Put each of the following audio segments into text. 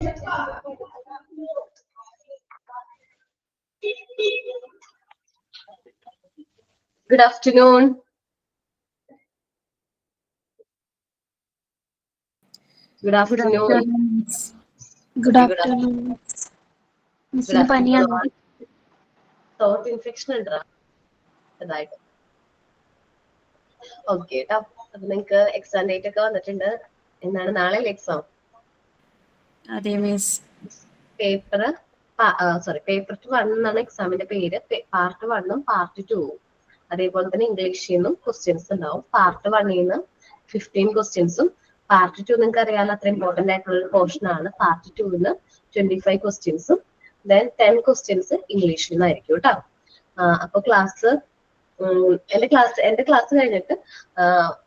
Good afternoon. Good afternoon. Good afternoon. Missing പനിയാണോ? Throat infection ഉണ്ടോ? അതായിട്ട്. Okay കേട്ടോ. അപ്പൊ നിങ്ങക്ക് എക്സാം ഡേറ്റ് ഒക്കെ വന്നിട്ടുണ്ട്. എന്താണ് നാളെ എക്സാം? അതെ മിസ്. പേപ്പർ 1 എന്നാണ് എക്സാമിന്റെ പേര്. പാർട്ട് 1ഉം പാർട്ട് 2ഉം. അതേപോലെ തന്നെ ഇംഗ്ലീഷിൽ നിന്നും ക്വസ്റ്റ്യൻസ് ഉണ്ടാവും. പാർട്ട് 1ൽ നിന്ന് 15 ക്വസ്റ്റ്യൻസും പാർട്ട് 2 നിങ്ങൾക്ക് അറിയാൻ അത്ര ഇമ്പോർട്ടന്റ് ആയിട്ടുള്ള ഒരു പോർഷൻ ആണ്. പാർട്ട് 2ന് 25 ക്വസ്റ്റ്യൻസും ദെൻ 10 ക്വസ്റ്റ്യൻസ് ഇംഗ്ലീഷിൽ നിന്നായിരിക്കും കേട്ടോ. അപ്പൊ എന്റെ ക്ലാസ് കഴിഞ്ഞിട്ട്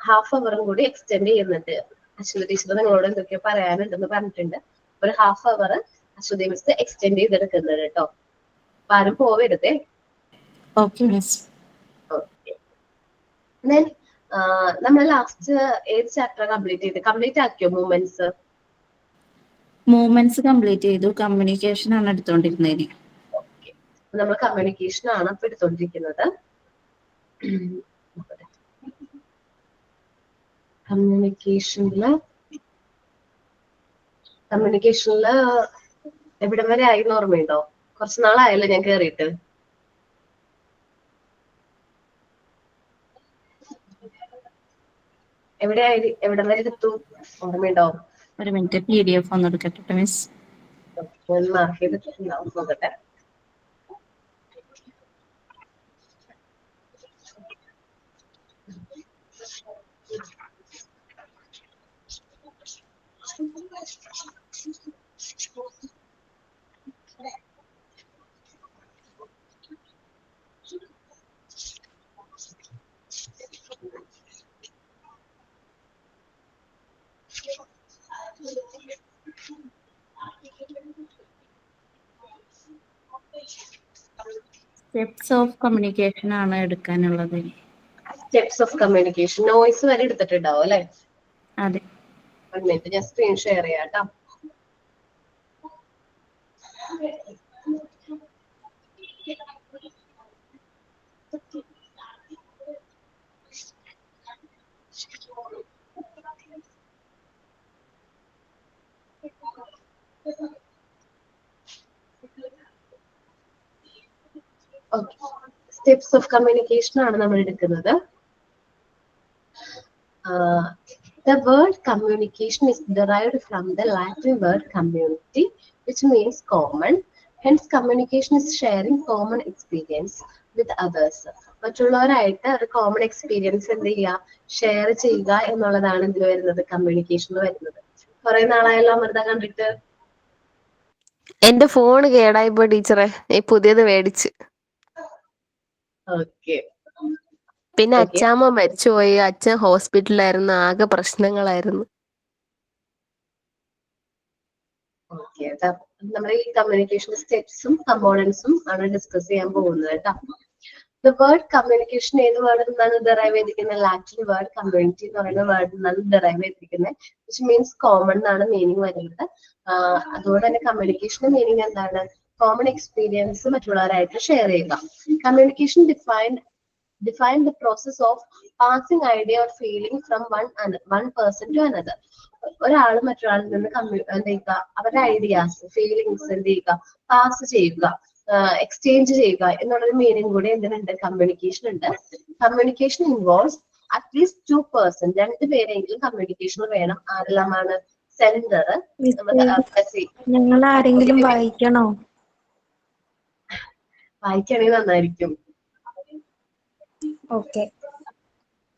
ഹാഫ് അവറും കൂടി എക്സ്റ്റെൻഡ് ചെയ്യുന്നുണ്ട്. അശ്വതി ടീച്ചർ നിങ്ങളോട് എന്തൊക്കെയോ പറയാനുണ്ടെന്ന് പറഞ്ഞിട്ടുണ്ട്. ഒരു half hour Aswathy miss extend ചെയ്തെടുക്കുന്നുണ്ട് കേട്ടോ. അപ്പൊ ആരും പോവരുതേ. Okay miss. ഓക്കെ. ദെൻ നമ്മൾ ലാസ്റ്റ് ഏത് ചാപ്റ്റർ കംപ്ലീറ്റ് ആക്കിയോ? മൂവ്മെന്റ്സ് കംപ്ലീറ്റ് ചെയ്തു. കമ്മ്യൂണിക്കേഷൻ ആണ് എടുത്തോണ്ടിരുന്നത്. ഓക്കെ, നമ്മൾ കമ്മ്യൂണിക്കേഷൻ ആണ് ഇപ്പൊ എടുത്തോണ്ടിരിക്കുന്നത്. കമ്മ്യൂണിക്കേഷനില് എവിടം വരെ ആയി ഓർമ്മയുണ്ടോ? കുറച്ച് നാളായല്ലോ ഞാൻ കേറിയിട്ട്. എവിടം വരെ എത്തും ഓർമ്മയുണ്ടോ? ഒരു മിനിറ്റ്, PDF ഒന്ന് എടുക്കട്ടെ മിസ്. മാർക്ക് ചെയ്തിട്ടുണ്ടാവും, നോക്കട്ടെ. സ്റ്റെപ്സ് ഓഫ് കമ്മ്യൂണിക്കേഷൻ ആണ് എടുക്കാനുള്ളത്. സ്റ്റെപ്സ് ഓഫ് കമ്മ്യൂണിക്കേഷൻ നോയ്സ് വരെ എടുത്തിട്ടുണ്ടാവും അല്ലെ? അതെ. 1 മിനിറ്റ് ഞാൻ സ്ക്രീൻ ഷെയർ ചെയ്യാം കേട്ടോ. സ്റ്റെപ്സ് ഓഫ് കമ്മ്യൂണിക്കേഷൻ ആണ് നമ്മൾ എടുക്കുന്നത്. The word communication is derived from the Latin word community, which means common. Hence, communication is sharing common experience with others. മറ്റുള്ളവരായിട്ട് ഒരു കോമൺ എക്സ്പീരിയൻസ് എന്ത് ചെയ്യുക, ഷെയർ ചെയ്യുക എന്നുള്ളതാണ് ഇതിൽ വരുന്നത്, കമ്മ്യൂണിക്കേഷൻ വരുന്നത്. കുറെ നാളായല്ലോ അമൃത കണ്ടിട്ട്. എന്റെ ഫോൺ കേടായിപ്പോ ടീച്ചറെ, പുതിയത് മേടിച്ച്. ഓക്കെ. പിന്നെ അച്ഛാമ്മ മരിച്ചുപോയി. അച്ഛൻ ഹോസ്പിറ്റലായിരുന്നു, ആകെ പ്രശ്നങ്ങളായിരുന്നു. ഓക്കെ, നമ്മൾ ഈ കമ്മ്യൂണിക്കേഷൻ സ്റ്റെപ്സും കമ്പോണൻസും ആണ് ഡിസ്കസ് ചെയ്യാൻ പോകുന്നത് കേട്ടോ. ദ വേർഡ് കമ്മ്യൂണിക്കേഷൻ ഏത് വേർഡിൽ നിന്നാണ് ഡെറൈവ് ചെയ്തിരിക്കുന്നത്? ലാറ്റിൻ വേർഡ് കമ്മ്യൂണിറ്റി എന്ന് പറയുന്ന വേർഡിൽ നിന്നാണ് ഡെറൈവ് ചെയ്തിരിക്കുന്നത്. വിച്ച് മീൻസ് കോമൺ എന്നാണ് മീനിങ് വരുന്നത്. അതുകൊണ്ട് തന്നെ കമ്മ്യൂണിക്കേഷന്റെ മീനിങ് എന്താണ്? കോമൺ എക്സ്പീരിയൻസ് മറ്റുള്ളവരായിട്ട് ഷെയർ ചെയ്യുക. Communication define the process of passing idea or feeling from one person to another. ഒരാൾ മറ്റൊരാളിൽ നിന്ന് എന്ത് ചെയ്യുക, അവരുടെ ഐഡിയാസ് ഫീലിങ്സ് എന്ത് ചെയ്യുക, പാസ് ചെയ്യുക, എക്സ്ചേഞ്ച് ചെയ്യുക എന്നുള്ളൊരു മീനിങ് കൂടി എന്തിനുണ്ട്? കമ്മ്യൂണിക്കേഷൻ ഉണ്ട്. കമ്മ്യൂണിക്കേഷൻ ഇൻവോൾവ്സ് അറ്റ്ലീസ്റ്റ് 2 പേഴ്സൺ, 2 പേരെങ്കിലും കമ്മ്യൂണിക്കേഷൻ വേണം. ആരെല്ലാമാണ്? സെൻഡർ, ഞങ്ങൾ ആരെങ്കിലും വായിക്കണോ? വായിക്കുകയാണെങ്കിൽ നന്നായിരിക്കും. ഓക്കെ,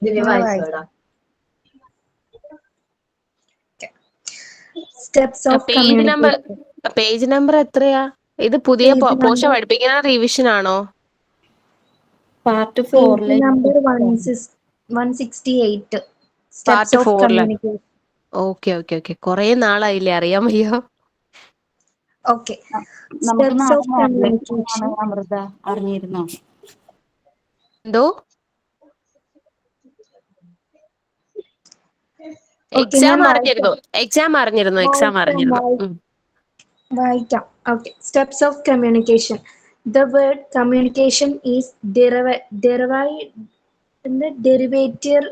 ദിവ്യ വായിച്ചോടാ. Steps of communication. Page number എത്രയാ? ഇത് പുതിയ പോർഷൻ പഠിപ്പിക്കുന്ന റിവിഷൻ ആണോ? Part 4 number 168. Steps of communication. Okay. കൊറേ നാളായില്ലേ, അറിയാൻ വയ്യ. Okay, steps of communication. Amrita അറിഞ്ഞിരുന്നോ? എന്തോ? ഞാൻ എക്സാം അറിഞ്ഞിരുന്നു. വായിക്കാം. Okay. Steps of communication. The word communication is derivative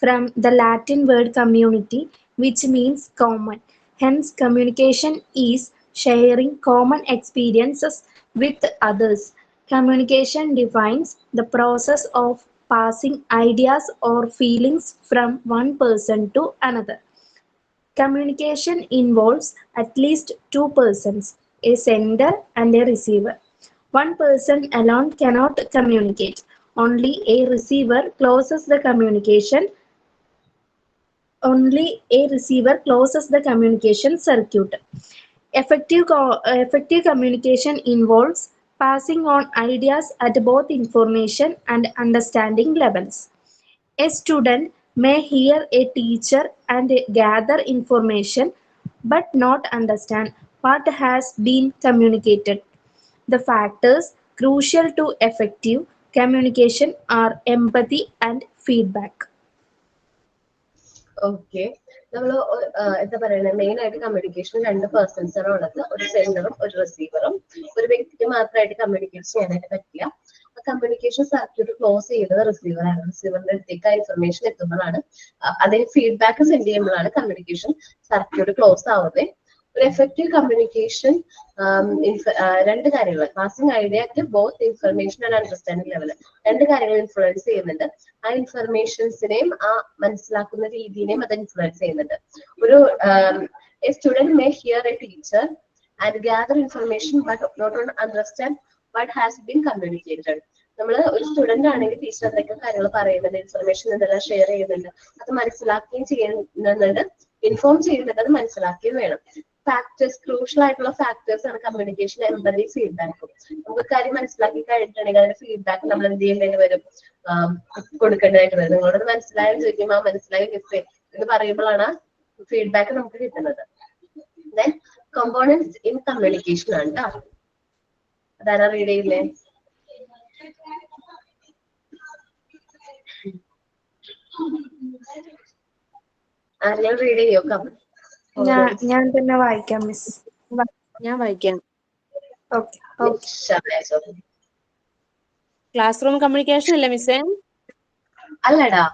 from the Latin word community, which means common. Hence, communication is sharing common experiences with others. Communication defines the process of passing ideas or feelings from one person to another. Communication involves at least two persons, a sender and a receiver. One person alone cannot communicate. Only a receiver closes the communication. Only a receiver closes the communication circuit. Effective communication involves passing on ideas at both information and understanding levels. A student may hear a teacher and gather information but not understand what has been communicated. The factors crucial to effective communication are empathy and feedback. Okay, നമ്മൾ എന്താ പറയുന്നത്, main ആയിട്ട് communication രണ്ട് persons ആണ് ഉള്ളത്. ഒരു സെൻഡറും ഒരു റിസീവറും. ഒരു വ്യക്തിക്ക് മാത്രമായിട്ട് കമ്മ്യൂണിക്കേറ്റ് ചെയ്യാനായിട്ട് പറ്റില്ല. കമ്മ്യൂണിക്കേഷൻ സർക്യൂട്ട് ക്ലോസ് ചെയ്യുന്നത് റിസീവറാണ്. റിസീവറിന്റെ അടുത്തേക്ക് ആ ഇൻഫർമേഷൻ എത്തുമ്പോഴാണ്, അതിന് ഫീഡ്ബാക്ക് സെൻഡ് ചെയ്യുമ്പോഴാണ് കമ്മ്യൂണിക്കേഷൻ സർക്യൂട്ട് ക്ലോസ് ആവുന്നത്. ഒരു എഫക്റ്റീവ് കമ്മ്യൂണിക്കേഷൻ രണ്ട് കാര്യങ്ങൾ, passing idea at both information and understanding level, രണ്ട് കാര്യങ്ങൾ ഇൻഫ്ലുവൻസ് ചെയ്യുന്നുണ്ട്. ആ ഇൻഫർമേഷൻസിനെയും ആ മനസ്സിലാക്കുന്ന രീതിനെയും അത് ഇൻഫ്ലുവൻസ് ചെയ്യുന്നുണ്ട്. ഒരു student may hear a teacher and gather information but not understand what has been communicated. നമ്മൾ ഒരു സ്റ്റുഡന്റ് ആണെങ്കിൽ ടീച്ചർ എന്തൊക്കെ കാര്യങ്ങൾ പറയുന്നുണ്ട്, ഇൻഫർമേഷൻ എന്തെല്ലാം ഷെയർ ചെയ്യുന്നുണ്ട്, അത് മനസ്സിലാക്കുകയും ചെയ്യുന്നുണ്ട്, ഇൻഫോം ചെയ്യുന്നുണ്ട്, അത് മനസ്സിലാക്കുകയും വേണം. ഫാക്ടേഴ്സ്, ക്രൂഷ്യൽ ആയിട്ടുള്ള ഫാക്ടേഴ്സ് ആണ് കമ്മ്യൂണിക്കേഷൻ, എംപതി, ഫീഡ്ബാക്കും. നമുക്ക് കാര്യം മനസ്സിലാക്കി കഴിഞ്ഞിട്ടുണ്ടെങ്കിൽ അതിന്റെ ഫീഡ്ബാക്ക് നമ്മൾ എന്ത് ചെയ്യേണ്ടി വരും, കൊടുക്കേണ്ടതായിട്ട് വരും. നിങ്ങളോട് മനസ്സിലായെന്ന് ചോദിക്കുമ്പോൾ ആ മനസ്സിലായി മിസ് എന്ന് പറയുമ്പോഴാണ് ഫീഡ്ബാക്ക് നമുക്ക് കിട്ടുന്നത്. ദെൻ കമ്പോണൻസ് ഇൻ കമ്മ്യൂണിക്കേഷൻ ആണ് കേട്ടോ. അതാരാ റീഡ് ചെയ്യില്ലേ? ആരെങ്കിലും റീഡ് ചെയ്യോ? ഞാൻ തന്നെ വായിക്കാം മിസ്. ഞാൻ വായിക്കാം. ക്ലാസ് റൂം കമ്മ്യൂണിക്കേഷൻ അല്ലേ മിസ്സേ? അല്ലടാ,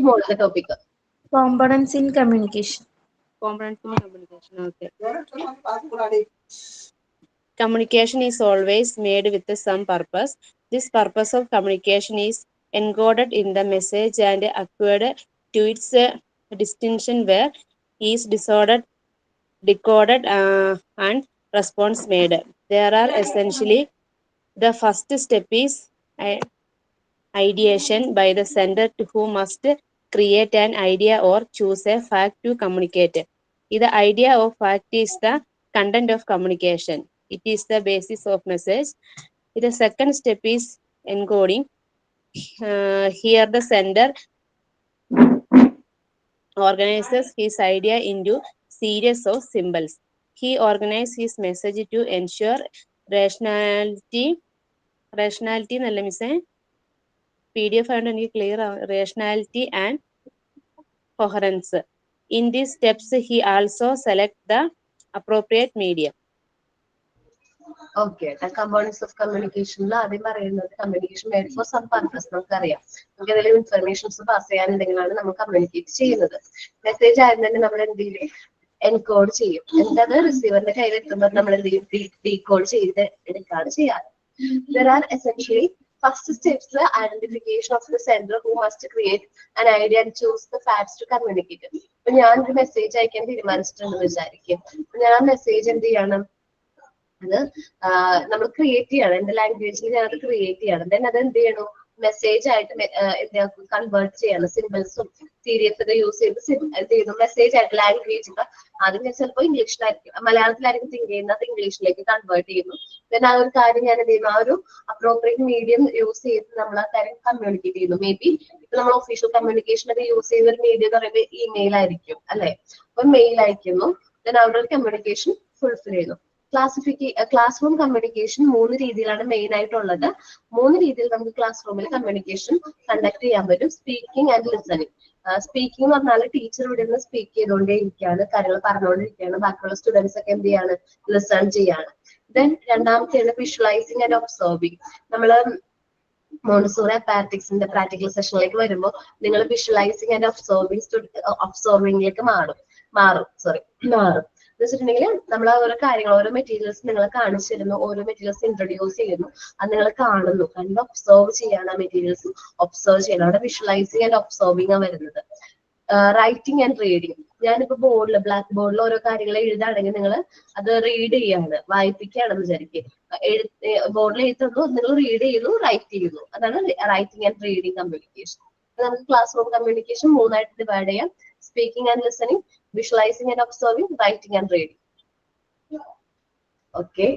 മോളുടെ topic components in communication. Okay. Communication is always made with some purpose. This purpose of communication is encoded in the message and acquired to its distinction where is disordered, decoded and response made. There are essentially the first step is ideation by the sender to who must create an idea or choose a fact to communicate. The idea of fact is the content of communication. It is the basis of message. The second step is encoding. Here the sender organizes his idea into series of symbols. He organizes his message to ensure rationality എന്നല്ല മിസ്സേ, PDF ആണ് എനിക്ക് clear ആവും. Rationality and coherence. In these steps, he also selects the appropriate medium. Okay, components of കമ്മ്യൂണിക്കേഷനിൽ ആദ്യം പറയുന്നത് communication made for some purpose. നമുക്കറിയാം, നമുക്ക് എന്തെങ്കിലും ഇൻഫർമേഷൻസ് പാസ് ചെയ്യാനുണ്ടെങ്കിലാണ് നമ്മൾ കമ്മ്യൂണിക്കേറ്റ് ചെയ്യുന്നത്. മെസ്സേജ് ആദ്യം തന്നെ നമ്മൾ എന്ത് ചെയ്യും, എൻകോഡ് ചെയ്യും. എന്തത് റിസീവറിന്റെ കയ്യിൽ എത്തുമ്പോൾ നമ്മൾ എന്ത് ചെയ്യും, ഡീകോഡ് ചെയ്ത് എടുക്കുകയാണ് ചെയ്യാറ്. There are essentially first steps, the identification of the sender who must create an idea and choose the facts to communicate. ഇപ്പൊ ഞാനൊരു മെസ്സേജ് അയക്കാൻ തീരുമാനിച്ചിട്ടുണ്ടെന്ന് വിചാരിക്കും. ഞാൻ ആ മെസ്സേജ് എന്ത് ചെയ്യണം, അത് നമ്മൾ ക്രിയേറ്റ് ചെയ്യണം. എന്റെ ലാംഗ്വേജിൽ ഞാനത് ക്രിയേറ്റ് ചെയ്യണം. ദെൻ അത് എന്ത് ചെയ്യണം, മെസ്സേജ് ആയിട്ട് കൺവേർട്ട് ചെയ്യണം. സിമ്പിൾസും സീരിയസ് ഒക്കെ യൂസ് ചെയ്ത് എന്ത് ചെയ്യുന്നു, മെസ്സേജ് ആയിട്ട് ലാംഗ്വേജ് ആദ്യം ഞാൻ ചിലപ്പോൾ ഇംഗ്ലീഷിലായിരിക്കും, മലയാളത്തിലായിരിക്കും തിങ്ക് ചെയ്യുന്നത്, അത് ഇംഗ്ലീഷിലേക്ക് കൺവേർട്ട് ചെയ്യുന്നു. ദെൻ ആ ഒരു കാര്യം ഞാൻ എന്ത് ചെയ്യുന്നു, ആ ഒരു അപ്രോപ്രിയേറ്റ് മീഡിയം യൂസ് ചെയ്ത് നമ്മൾ ആ കാര്യം കമ്മ്യൂണിക്കേറ്റ് ചെയ്യുന്നു. മേ ബി ഇപ്പൊ നമ്മൾ ഒഫീഷ്യൽ കമ്മ്യൂണിക്കേഷൻ ഒക്കെ യൂസ് ചെയ്യുന്ന ഒരു മീഡിയം എന്ന് പറയുമ്പോൾ ഇമെയിൽ ആയിരിക്കും അല്ലെ. അപ്പൊ മെയിൽ അയക്കുന്നു, ദെൻ അവിടെ ഒരു കമ്മ്യൂണിക്കേഷൻ ഫുൾഫിൽ ചെയ്യുന്നു. ക്ലാസ് റൂം കമ്മ്യൂണിക്കേഷൻ 3 രീതിയിലാണ് മെയിൻ ആയിട്ടുള്ളത്. 3 രീതിയിൽ നമുക്ക് ക്ലാസ് റൂമിൽ കമ്മ്യൂണിക്കേഷൻ കണ്ടക്ട് ചെയ്യാൻ പറ്റും. Speaking and listening. സ്പീക്കിംഗ് എന്ന് പറഞ്ഞാൽ ടീച്ചർ ഇവിടെ നിന്ന് സ്പീക്ക് ചെയ്തുകൊണ്ടേ ഇരിക്കുകയാണ്, കാര്യങ്ങൾ പറഞ്ഞുകൊണ്ടിരിക്കുകയാണ്, ബാക്കിയുള്ള സ്റ്റുഡൻസ് ഒക്കെ എന്ത് ചെയ്യാണ്, ലിസൺ ചെയ്യാണ്. ദെൻ രണ്ടാമത്തെയാണ് വിഷ്വലൈസിങ് ആൻഡ് ഒബ്സർവിങ്. നമ്മള് മോണ്ടിസോറി അപ്പാരറ്റിക്സിന്റെ പ്രാക്ടിക്കൽ സെഷനിലേക്ക് വരുമ്പോൾ നിങ്ങൾ വിഷ്വലൈസിങ് ആൻഡ് ഒബ്സർവിംഗിലേക്ക് മാറും. എന്ന് വെച്ചിട്ടുണ്ടെങ്കിൽ നമ്മൾ ഓരോ കാര്യങ്ങൾ, ഓരോ മെറ്റീരിയൽസ് നിങ്ങളെ കാണിച്ചു തരുന്നു, ഓരോ മെറ്റീരിയൽസ് ഇൻട്രൊഡ്യൂസ് ചെയ്യുന്നു, അത് നിങ്ങൾ കാണുന്നു, കണ്ട് ഒബ്സർവ് ചെയ്യാണ് ആ മെറ്റീരിയൽസ് ഒബ്സർവ് ചെയ്യണം. അവിടെ വിഷ്വലൈസിങ് ആൻഡ് ഒബ്സർവിംഗ് ആണ് വരുന്നത്. Writing and reading. ഞാനിപ്പോ ബോർഡിൽ, ബ്ലാക്ക് ബോർഡിൽ ഓരോ കാര്യങ്ങൾ എഴുതാണെങ്കിൽ നിങ്ങൾ അത് റീഡ് ചെയ്യാണ്, വായിപ്പിക്കുകയാണെന്ന് വിചാരിക്കുക. ബോർഡിൽ എഴുതുന്നു, നിങ്ങൾ റീഡ് ചെയ്യുന്നു, റൈറ്റ് ചെയ്യുന്നു. അതാണ് റൈറ്റിംഗ് ആൻഡ് റീഡിങ് കമ്മ്യൂണിക്കേഷൻ. നമുക്ക് ക്ലാസ് റൂം കമ്മ്യൂണിക്കേഷൻ മൂന്നായിട്ട് ഡിവൈഡ് ചെയ്യാം: speaking and listening, visualizing and observing, writing and reading. Okay.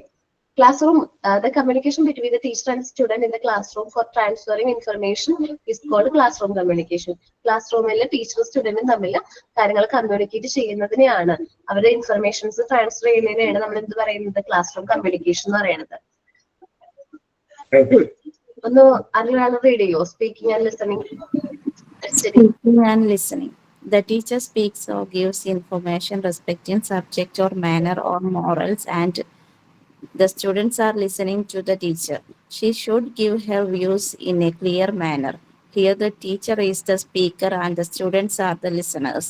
Classroom, the communication between the teacher and student in the classroom for transferring information is called classroom communication. Classroom-ൽ ടീച്ചറും സ്റ്റുഡന്റും തമ്മിൽ കാര്യങ്ങൾ communicate ചെയ്യുന്നതിനെയാണ്, അവരുടെ informations transfer ചെയ്യുന്നതിനെയാണ് നമ്മൾ എന്ത് പറയുന്നത്, class room communication എന്ന് പറയുന്നത്. ഒന്ന് അറിയാതെ റീഡ് ചെയ്യോ? Speaking and listening. Speaking and listening. The teacher speaks or gives information respecting subject or manner or morals, and the students are listening to the teacher. She should give her views in a clear manner. Here, the teacher is the speaker and the students are the listeners.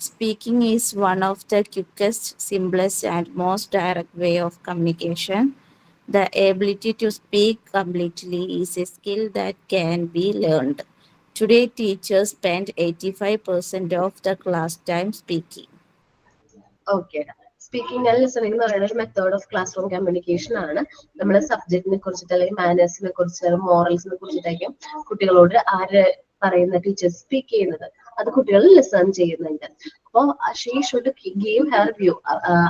Speaking is one of the quickest, simplest, and most direct way of communication. The ability to speak completely is a skill that can be learned. Today, teachers spend 85% of the class time speaking. Okay. Speaking and listening എന്ന് പറയുന്ന ഒരു method of class room communication ആണ്. നമ്മുടെ സബ്ജക്റ്റിനെ കുറിച്ചിട്ട് അല്ലെങ്കിൽ മാനേഴ്സിനെ കുറിച്ച്, മോറൽസിനെ കുറിച്ചിട്ടൊക്കെ കുട്ടികളോട് ആര് പറയുന്ന ടീച്ചേഴ്സ് സ്പീക്ക് ചെയ്യുന്നത്, അത് കുട്ടികൾ ലിസൺ ചെയ്യുന്നുണ്ട്. അപ്പോ she should give her view,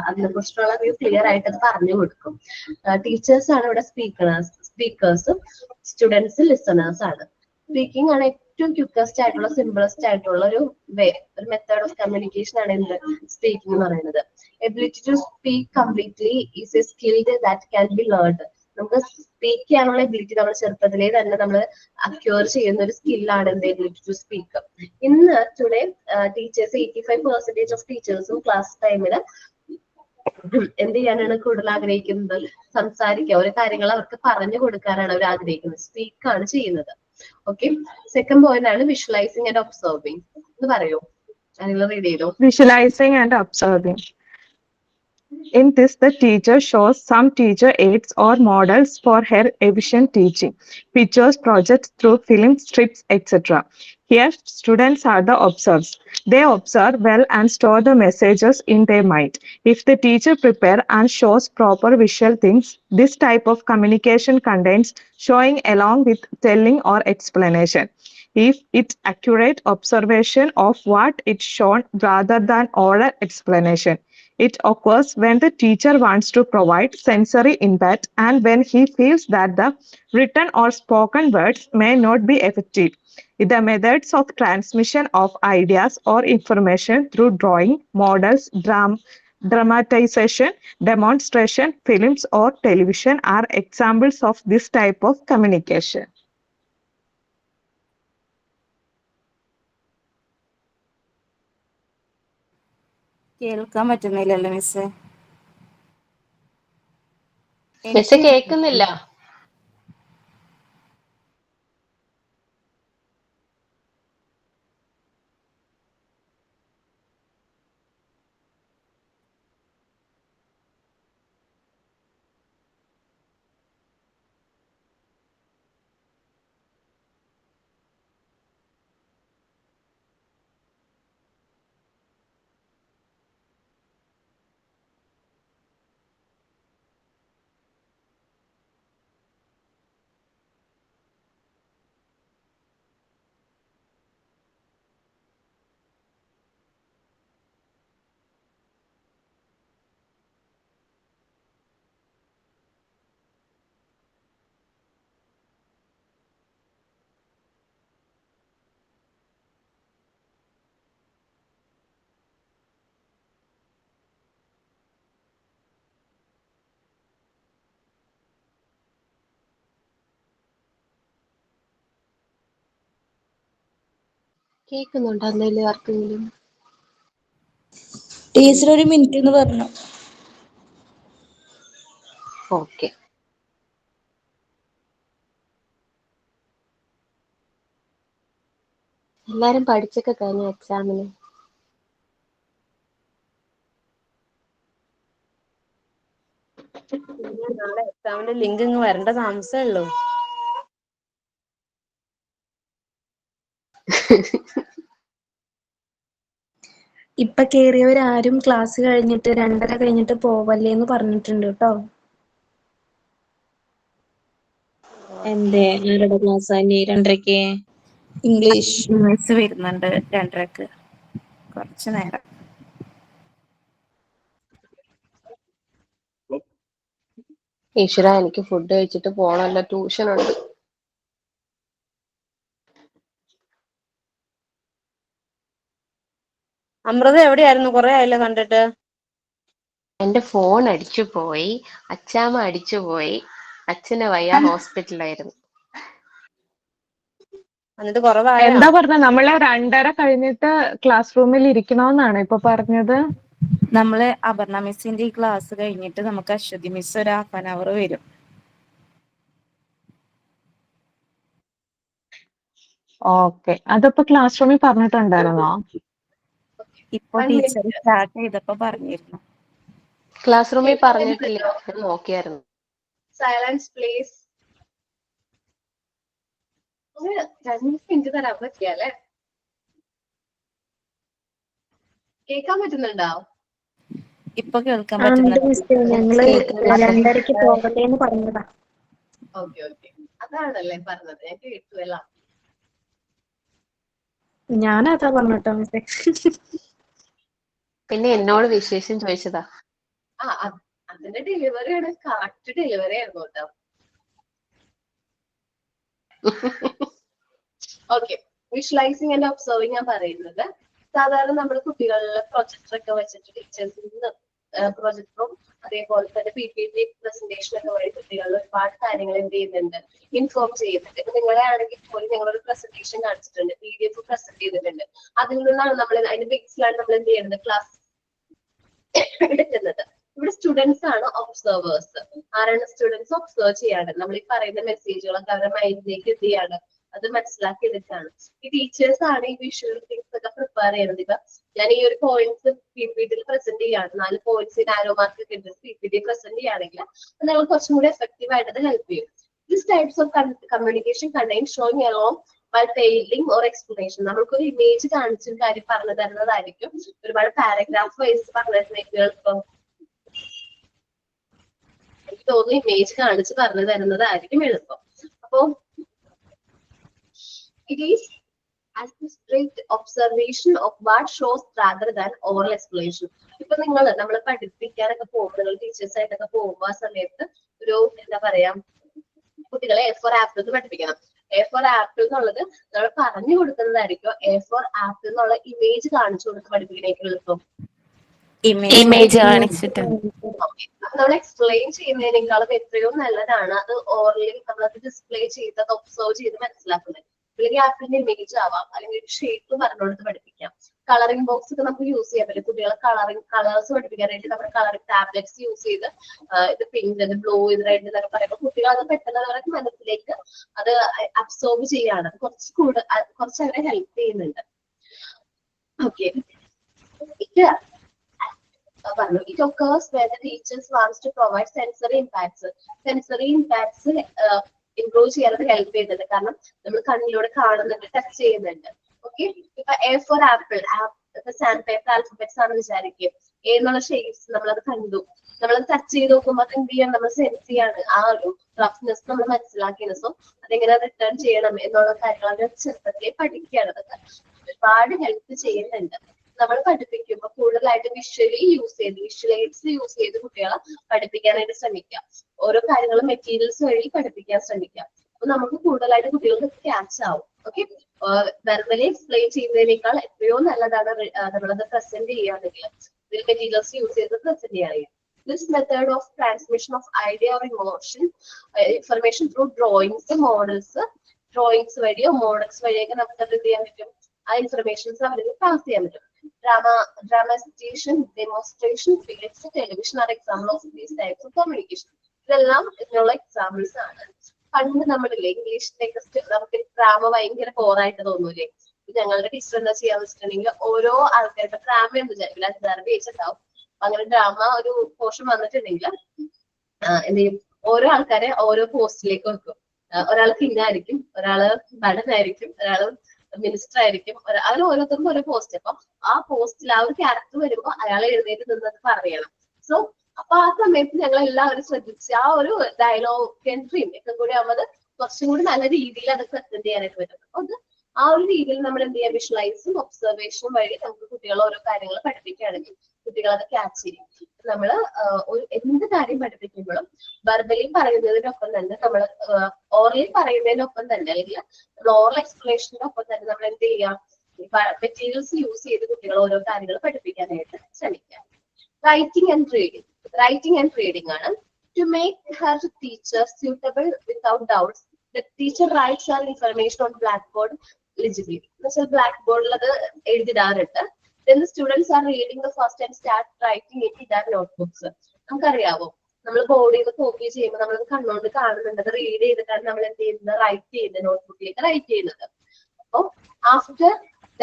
അതിനെ കുറിച്ചുള്ള വ്യൂ ക്ലിയർ ആയിട്ട് അത് പറഞ്ഞു കൊടുക്കും. ടീച്ചേഴ്സ് ആണ് ഇവിടെ സ്പീക്കേഴ്സും സ്റ്റുഡൻസ് ലിസണേഴ്സ് ആണ്. സ്പീക്കിംഗ് ആണ് ഏറ്റവും ക്വിക്കസ്റ്റ് ആയിട്ടുള്ള, സിമ്പിളസ്റ്റ് ആയിട്ടുള്ള ഒരു മെത്തേഡ് ഓഫ് കമ്മ്യൂണിക്കേഷൻ ആണ് എന്ത്, സ്പീക്കിംഗ് എന്ന് പറയുന്നത്. Ability to speak completely is a skill that can be learned. നമുക്ക് സ്പീക്ക് ചെയ്യാനുള്ള എബിലിറ്റി നമ്മൾ ചെറുപ്പത്തിലേ തന്നെ നമ്മൾ അക്വയർ ചെയ്യുന്ന ഒരു സ്കില്ലാണ് എന്ത്, എബിലിറ്റി ടു സ്പീക്ക്. ഇന്ന് ടുഡേ ടീച്ചേഴ്സ് 85% ഓഫ് ടീച്ചേഴ്സും ക്ലാസ് ടൈമില് എന്ത് ചെയ്യാനാണ് കൂടുതൽ ആഗ്രഹിക്കുന്നത്, സംസാരിക്കുക, ഓരോ കാര്യങ്ങൾ അവർക്ക് പറഞ്ഞു കൊടുക്കാനാണ് അവർ ആഗ്രഹിക്കുന്നത്, സ്പീക്കാണ് ചെയ്യുന്നത്. ഓക്കെ. സെക്കൻഡ് പോയിന്റ് ആണ് വിഷ്വലൈസിങ് ആൻഡ് ഒബ്സർവിങ്. എന്ന് പറയൂ, നിങ്ങൾ റീഡ് ചെയ്തോ. Visualizing and observing. In this, the teacher shows some teacher aids or models for her efficient teaching, pictures, projects through film, strips, etc. Here, students are the observers. They observe well and store the messages in their mind. If the teacher prepares and shows proper visual things, this type of communication contains showing along with telling or explanation. If it's accurate observation of what it's shown rather than oral explanation. It occurs when the teacher wants to provide sensory input and when he feels that the written or spoken words may not be effective. The methods of transmission of ideas or information through drawing, models, dramatization, demonstration, films, or television are examples of this type of communication. കേൾക്കാൻ പറ്റുന്നില്ലല്ലോ മിസ്സേ. Miss കേൾക്കുന്നില്ല. കേൾക്കുന്നുണ്ടോ എന്തെങ്കിലും ആർക്കെങ്കിലും? Teacher ഒരു minute എന്ന് പറഞ്ഞു. ഓക്കെ. എല്ലാരും പഠിച്ചൊക്കെ കഴിഞ്ഞ എക്സാമിന്? നാളെ എക്സാമിന്റെ ലിങ്ക് ഇങ്ങ് വരേണ്ട താമസമേ ഉള്ളൂ. ഇപ്പൊ കേറിയവരാരും ക്ലാസ് കഴിഞ്ഞിട്ട് 2:30 കഴിഞ്ഞിട്ട് പോവല്ലേന്ന് പറഞ്ഞിട്ടുണ്ട് കേട്ടോ. എന്തേ ആരുടെ ക്ലാസ് ആന്റി 2:30? ഇംഗ്ലീഷ് മിസ് വരുന്നുണ്ട് 2:30 കുറച്ചു നേരം. ഈശ്വര, എനിക്ക് ഫുഡ് കഴിച്ചിട്ട് പോണല്ലോ, ട്യൂഷൻ ഉണ്ട്. അമൃത എവിടെയായിരുന്നു? കുറെ ആയല്ലോ കണ്ടിട്ട്. എന്റെ ഫോൺ അടിച്ചു പോയി, അച്ചാമ്മ അടിച്ചു പോയി, അച്ഛന് വയ്യ, ഹോസ്പിറ്റലായിരുന്നു. എന്നിട്ട് കുറവായോ? എന്താ പറഞ്ഞ നമ്മള് 2:30 കഴിഞ്ഞിട്ട് ക്ലാസ് റൂമിൽ ഇരിക്കണമെന്നാണ് ഇപ്പൊ പറഞ്ഞത്. നമ്മള് അപർണ മിസ്സിന്റെ ഈ ക്ലാസ് കഴിഞ്ഞിട്ട് നമുക്ക് അശ്വതി മിസ് ഒരു 1/2 hour വരും. ഓക്കെ, അതിപ്പോ ക്ലാസ് റൂമിൽ പറഞ്ഞിട്ടുണ്ടായിരുന്നോ? ഇപ്പൊ ടീച്ചർ സ്റ്റാർട്ട് ചെയ്തപ്പോ പറഞ്ഞിരുന്നു. ക്ലാസ് റൂമിൽ പറഞ്ഞിട്ടില്ല, ഞാൻ നോക്കിയായിരുന്നു. Silence please. 2 മിനിറ്റ് തരാൻ പറ്റിയല്ലേ? കേൾക്കാൻ പറ്റുന്നുണ്ടോ? ഇപ്പൊ കേൾക്കാൻ ആ ഉണ്ട് പറ്റുന്നുണ്ട്. മിസ്റ്റർ, ഞങ്ങള് 2:30 പോകട്ടേന്ന് പറഞ്ഞതാ. ഓക്കെ ഓക്കെ, അതാണല്ലേ പറഞ്ഞത്, ഞാൻ കേട്ടു എല്ലാം. ഞാനതാ പറഞ്ഞോട്ടോ മിസ്റ്റേ. പിന്നെ എന്നോട് വിശേഷം ചോദിച്ചതാ. അതിന്റെ ഡെലിവറിയാണ്, കറക്റ്റ് ഡെലിവറി ആയിരുന്നു കേട്ടോ. ഓക്കെ, വിഷ്വലൈസിങ് ആൻഡ് ഒബ്സർവിങ് ഞാൻ പറയുന്നത്, സാധാരണ നമ്മൾ കുട്ടികളിലെ പ്രൊജക്ടർ ഒക്കെ വെച്ചിട്ട് ടീച്ചേഴ്സിന് പ്രൊജക്ടറും അതേപോലെ തന്നെ PPT പ്രസന്റേഷൻ ഒക്കെ വഴി കുട്ടികളിൽ ഒരുപാട് കാര്യങ്ങൾ എന്ത് ചെയ്യുന്നുണ്ട്, ഇൻഫോം ചെയ്യുന്നുണ്ട്. ഇപ്പൊ നിങ്ങളെ ആണെങ്കിൽ പോലും ഞങ്ങളൊരു പ്രസന്റേഷൻ കാണിച്ചിട്ടുണ്ട്, PDF പ്രസന്റ് ചെയ്തിട്ടുണ്ട്. അതിൽ നിന്നാണ് നമ്മൾ അതിന്റെ ബേസിലാണ് നമ്മൾ എന്ത് ചെയ്യുന്നത്, ക്ലാസ് എടുക്കുന്നത്. ഇവിടെ സ്റ്റുഡൻസ് ആണ് ഒബ്സർവേഴ്സ്. ആരാണ് സ്റ്റുഡൻസ്? ഒബ്സർവ് ചെയ്യാണ്. നമ്മൾ ഈ പറയുന്ന മെസ്സേജുകളൊക്കെ അവരുടെ മൈൻഡിലേക്ക് എന്ത് ചെയ്യാണ്, അത് മനസ്സിലാക്കി എടുക്കാണ്. ഈ ടീച്ചേഴ്സ് ആണ് ഈ വിഷ്വൽ തിങ്സ് ഒക്കെ പ്രിപ്പയർ ചെയ്യുന്നത്. ഇപ്പൊ ഞാൻ ഈ ഒരു പോയിന്റ്സ് PPT പ്രസന്റ് ചെയ്യാണ്, 4 പോയിന്റ്സ് ആരോ മാർക്ക് ഒക്കെ ഇട്ട് PPT പ്രസന്റ് ചെയ്യുകയാണെങ്കിൽ അത് നിങ്ങൾ കുറച്ചും കൂടി എഫക്റ്റീവ് ആയിട്ട് അത് ഹെൽപ്പ് ചെയ്യും. This types of communication contain showing along while tailing or explanation. നമുക്കൊരു ഇമേജ് കാണിച്ചൊരു കാര്യം പറഞ്ഞു തരുന്നതായിരിക്കും. ഒരുപാട് പാരഗ്രാഫ് വൈസ് പറഞ്ഞു തരുന്ന എളുപ്പം എനിക്ക് തോന്നുന്നു ഇമേജ് കാണിച്ച് പറഞ്ഞു തരുന്നതായിരിക്കും എളുപ്പം. അപ്പോ it is as the strict observation of what shows rather than oral explanation. ഇപ്പൊ നമ്മൾ പഠിപ്പിക്കാനൊക്കെ പോകുമ്പോൾ, നിങ്ങൾ ടീച്ചേഴ്സ് ആയിട്ടൊക്കെ പോകുമ്പോൾ ആ സമയത്ത് ഒരു എന്താ പറയാ, കുട്ടികളെ A4 ആപ്പിൾ എന്ന് പഠിപ്പിക്കണം. A4 ആപ്പിൾ എന്നുള്ളത് നമ്മൾ പറഞ്ഞു കൊടുക്കുന്നതായിരിക്കും A4 ആപ്പിൾ എന്നുള്ള ഇമേജ് കാണിച്ചു കൊടുത്ത് പഠിപ്പിക്കണേക്കും എളുപ്പം. ഇമേജ് കാണിച്ചിട്ട് നമ്മൾ എക്സ്പ്ലെയിൻ ചെയ്യുന്നതിനേക്കാളും എത്രയോ നല്ലതാണ് അത് ഓർലി നമ്മളത് ഡിസ്പ്ലേ ചെയ്ത് അത് ഒബ്സർവ് ചെയ്ത് മനസ്സിലാക്കുന്നത്. അല്ലെങ്കിൽ ആപ്പിളിന്റെ ഇമേജ് ആവാം, അല്ലെങ്കിൽ ഒരു ഷേപ്പ് പറഞ്ഞുകൊടുത്ത് പഠിപ്പിക്കാം. കളറിംഗ് ബോക്സ് ഒക്കെ നമുക്ക് യൂസ് ചെയ്യാൻ പറ്റും. കുട്ടികളെ കളേഴ്സ് പഠിപ്പിക്കാനായിട്ട് നമ്മൾ കളറിംഗ് ടാബ്ലറ്റ്സ് യൂസ് ചെയ്ത് ഇത് പിങ്ക്, ഇത് ബ്ലൂ, ഇത് റെഡ് എന്നൊക്കെ പറയുമ്പോൾ കുട്ടികൾ അത് പെട്ടെന്ന് അവരുടെ മനസ്സിലേക്ക് അത് അബ്സോർബ് ചെയ്യാണ്. കുറച്ച് അവരെ ഹെൽപ്പ് ചെയ്യുന്നുണ്ട്. ഓക്കെ, പറഞ്ഞു it occurs where the teachers wants to provide sensory impacts improve ചെയ്യാനായിട്ട് ഹെൽപ്പ് ചെയ്യുന്നുണ്ട്. കാരണം നമ്മൾ കണ്ണിലൂടെ കാണുന്നുണ്ട്, ടച്ച് ചെയ്യുന്നുണ്ട്. ഓക്കെ, ഇപ്പൊ A4 apple, sand paper alphabets ആണെന്ന് വിചാരിക്കുക. എന്നുള്ള ഷേപ്സ് നമ്മളത് കണ്ടു, നമ്മളത് ടച്ച് ചെയ്ത് നോക്കുമ്പോൾ അത് എന്ത് ചെയ്യണം, നമ്മൾ സെൻസ് ചെയ്യാണ്. ആ ഒരു റഫ്നെസ് നമ്മൾ മനസ്സിലാക്കിയത്. സോ അതെങ്ങനെ റിട്ടേൺ ചെയ്യണം എന്നുള്ള കാര്യങ്ങൾ ചെറുപ്പത്തിലേ പഠിക്കുകയാണ്. അതൊക്കെ ഒരുപാട് ഹെൽപ്പ് ചെയ്യുന്നുണ്ട്. നമ്മൾ പഠിപ്പിക്കുമ്പോൾ കൂടുതലായിട്ട് വിഷ്വൽ എയ്ഡ്സ് യൂസ് ചെയ്ത് കുട്ടികളെ പഠിപ്പിക്കാനായിട്ട് ശ്രമിക്കാം. ഓരോ കാര്യങ്ങളും മെറ്റീരിയൽസ് വഴി പഠിപ്പിക്കാൻ ശ്രമിക്കാം. അപ്പൊ നമുക്ക് കൂടുതലായിട്ട് കുട്ടികൾക്ക് ക്യാച്ച് ആവും. ഓക്കെ, വെർബലി എക്സ്പ്ലെയിൻ ചെയ്യുന്നതിനേക്കാൾ എത്രയോ നല്ലതാണ് നമ്മളത് പ്രസന്റ് ചെയ്യുകയാണെങ്കിൽ, ഇതിൽ മെറ്റീരിയൽസ് യൂസ് ചെയ്ത് പ്രസന്റ് ചെയ്യുകയാണെങ്കിൽ. This method of transmission of idea or emotion, information through drawings വഴിയോ മോഡൽസ് വഴിയൊക്കെ നമുക്ക് അത് എന്ത് ചെയ്യാൻ പറ്റും, ആ ഇൻഫർമേഷൻസ് അവർക്ക് പാസ് ചെയ്യാൻ പറ്റും. Dramatization, demonstration, films, television are example of these types of communication. ഇതെല്ലാം ഇതിനുള്ള എക്സാമ്പിൾസ് ആണ്. പണ്ട് നമ്മളില്ലേ ഇംഗ്ലീഷിലേക്ക് നമുക്ക് ഡ്രാമ ഭയങ്കര ബോറായിട്ട് തോന്നൂലേ? ഞങ്ങളുടെ ടീച്ചർ എന്താ ചെയ്യാന്ന് വെച്ചിട്ടുണ്ടെങ്കിൽ ഓരോ ആൾക്കാരുടെ ഡ്രാമ എന്ന് വിചാരിക്കില്ല, അഞ്ചാറ് പേജ് ഉണ്ടാവും. അങ്ങനെ ഡ്രാമ ഒരു പോർഷൻ വന്നിട്ടുണ്ടെങ്കിൽ എന്ത് ചെയ്യും, ഓരോ ആൾക്കാരെ ഓരോ പോസ്റ്റിലേക്ക് വെക്കും. ഒരാൾ കിങ് ആയിരിക്കും, ഒരാള് നടനായിരിക്കും, ഒരാള് മിനിസ്റ്റർ ആയിരിക്കും, അതിൽ ഓരോരുത്തർക്കും ഓരോ പോസ്റ്റ്. അപ്പൊ ആ പോസ്റ്റിൽ ആ ഒരു ക്യാരക്ടർ വരുമ്പോൾ അയാൾ എഴുന്നേറ്റ് നിന്നത് പറയണം. സോ അപ്പൊ ആ സമയത്ത് ഞങ്ങൾ എല്ലാവരും ശ്രദ്ധിച്ച് ആ ഒരു ഡയലോഗ് എൻട്രിയും ഒക്കെ കൂടി ആവുന്നത് കുറച്ചും കൂടി നല്ല രീതിയിൽ അത് പ്രസന്റ് ചെയ്യാനായിട്ട് പറ്റും. അപ്പൊ അത് ആ ഒരു രീതിയിൽ നമ്മൾ എന്ത് ചെയ്യാം, വിഷ്വലൈസും ഒബ്സർവേഷനും വഴി നമുക്ക് കുട്ടികളെ ഓരോ കാര്യങ്ങൾ പഠിപ്പിക്കുകയാണെങ്കിൽ കുട്ടികൾ അത് ക്യാച്ച് ചെയ്യും. നമ്മള് ഒരു എന്ത് കാര്യം പഠിപ്പിക്കുമ്പോഴും വെർബലി പറയുന്നതിനൊപ്പം തന്നെ നമ്മൾ ഓറലി പറയുന്നതിനൊപ്പം തന്നെ അല്ലെങ്കിൽ ഓറൽ എക്സ്പ്ലനേഷന്റെ ഒപ്പം തന്നെ നമ്മൾ എന്ത് ചെയ്യാം, മെറ്റീരിയൽസ് യൂസ് ചെയ്ത് കുട്ടികളെ ഓരോ കാര്യങ്ങൾ പഠിപ്പിക്കാനായിട്ട് ശ്രമിക്കാം. റൈറ്റിംഗ് ആൻഡ് റീഡിംഗ് ആണ്. To make her teacher suitable without doubts, the teacher writes her information on blackboard legibly. എന്നുവെച്ചാൽ ബ്ലാക്ക് ബോർഡിൽ അത് എഴുതിടാറുണ്ട്. Then the students are reading the first and start writing it in their notebooks. നമുക്കറിയാവോ, നമ്മൾ ബോർഡിൽ നിന്ന് copy ചെയ്യുമ്പോൾ നമ്മൾ കണ്ണുകൊണ്ട് കാണുന്നുണ്ട്, അത് റീഡ് ചെയ്തിട്ടാണ് നമ്മൾ എന്ത് ചെയ്യുന്നത്, റൈറ്റ് ചെയ്യുന്നത്, നോട്ട്ബുക്കിലേക്ക് റൈറ്റ് ചെയ്യുന്നത്. അപ്പോൾ after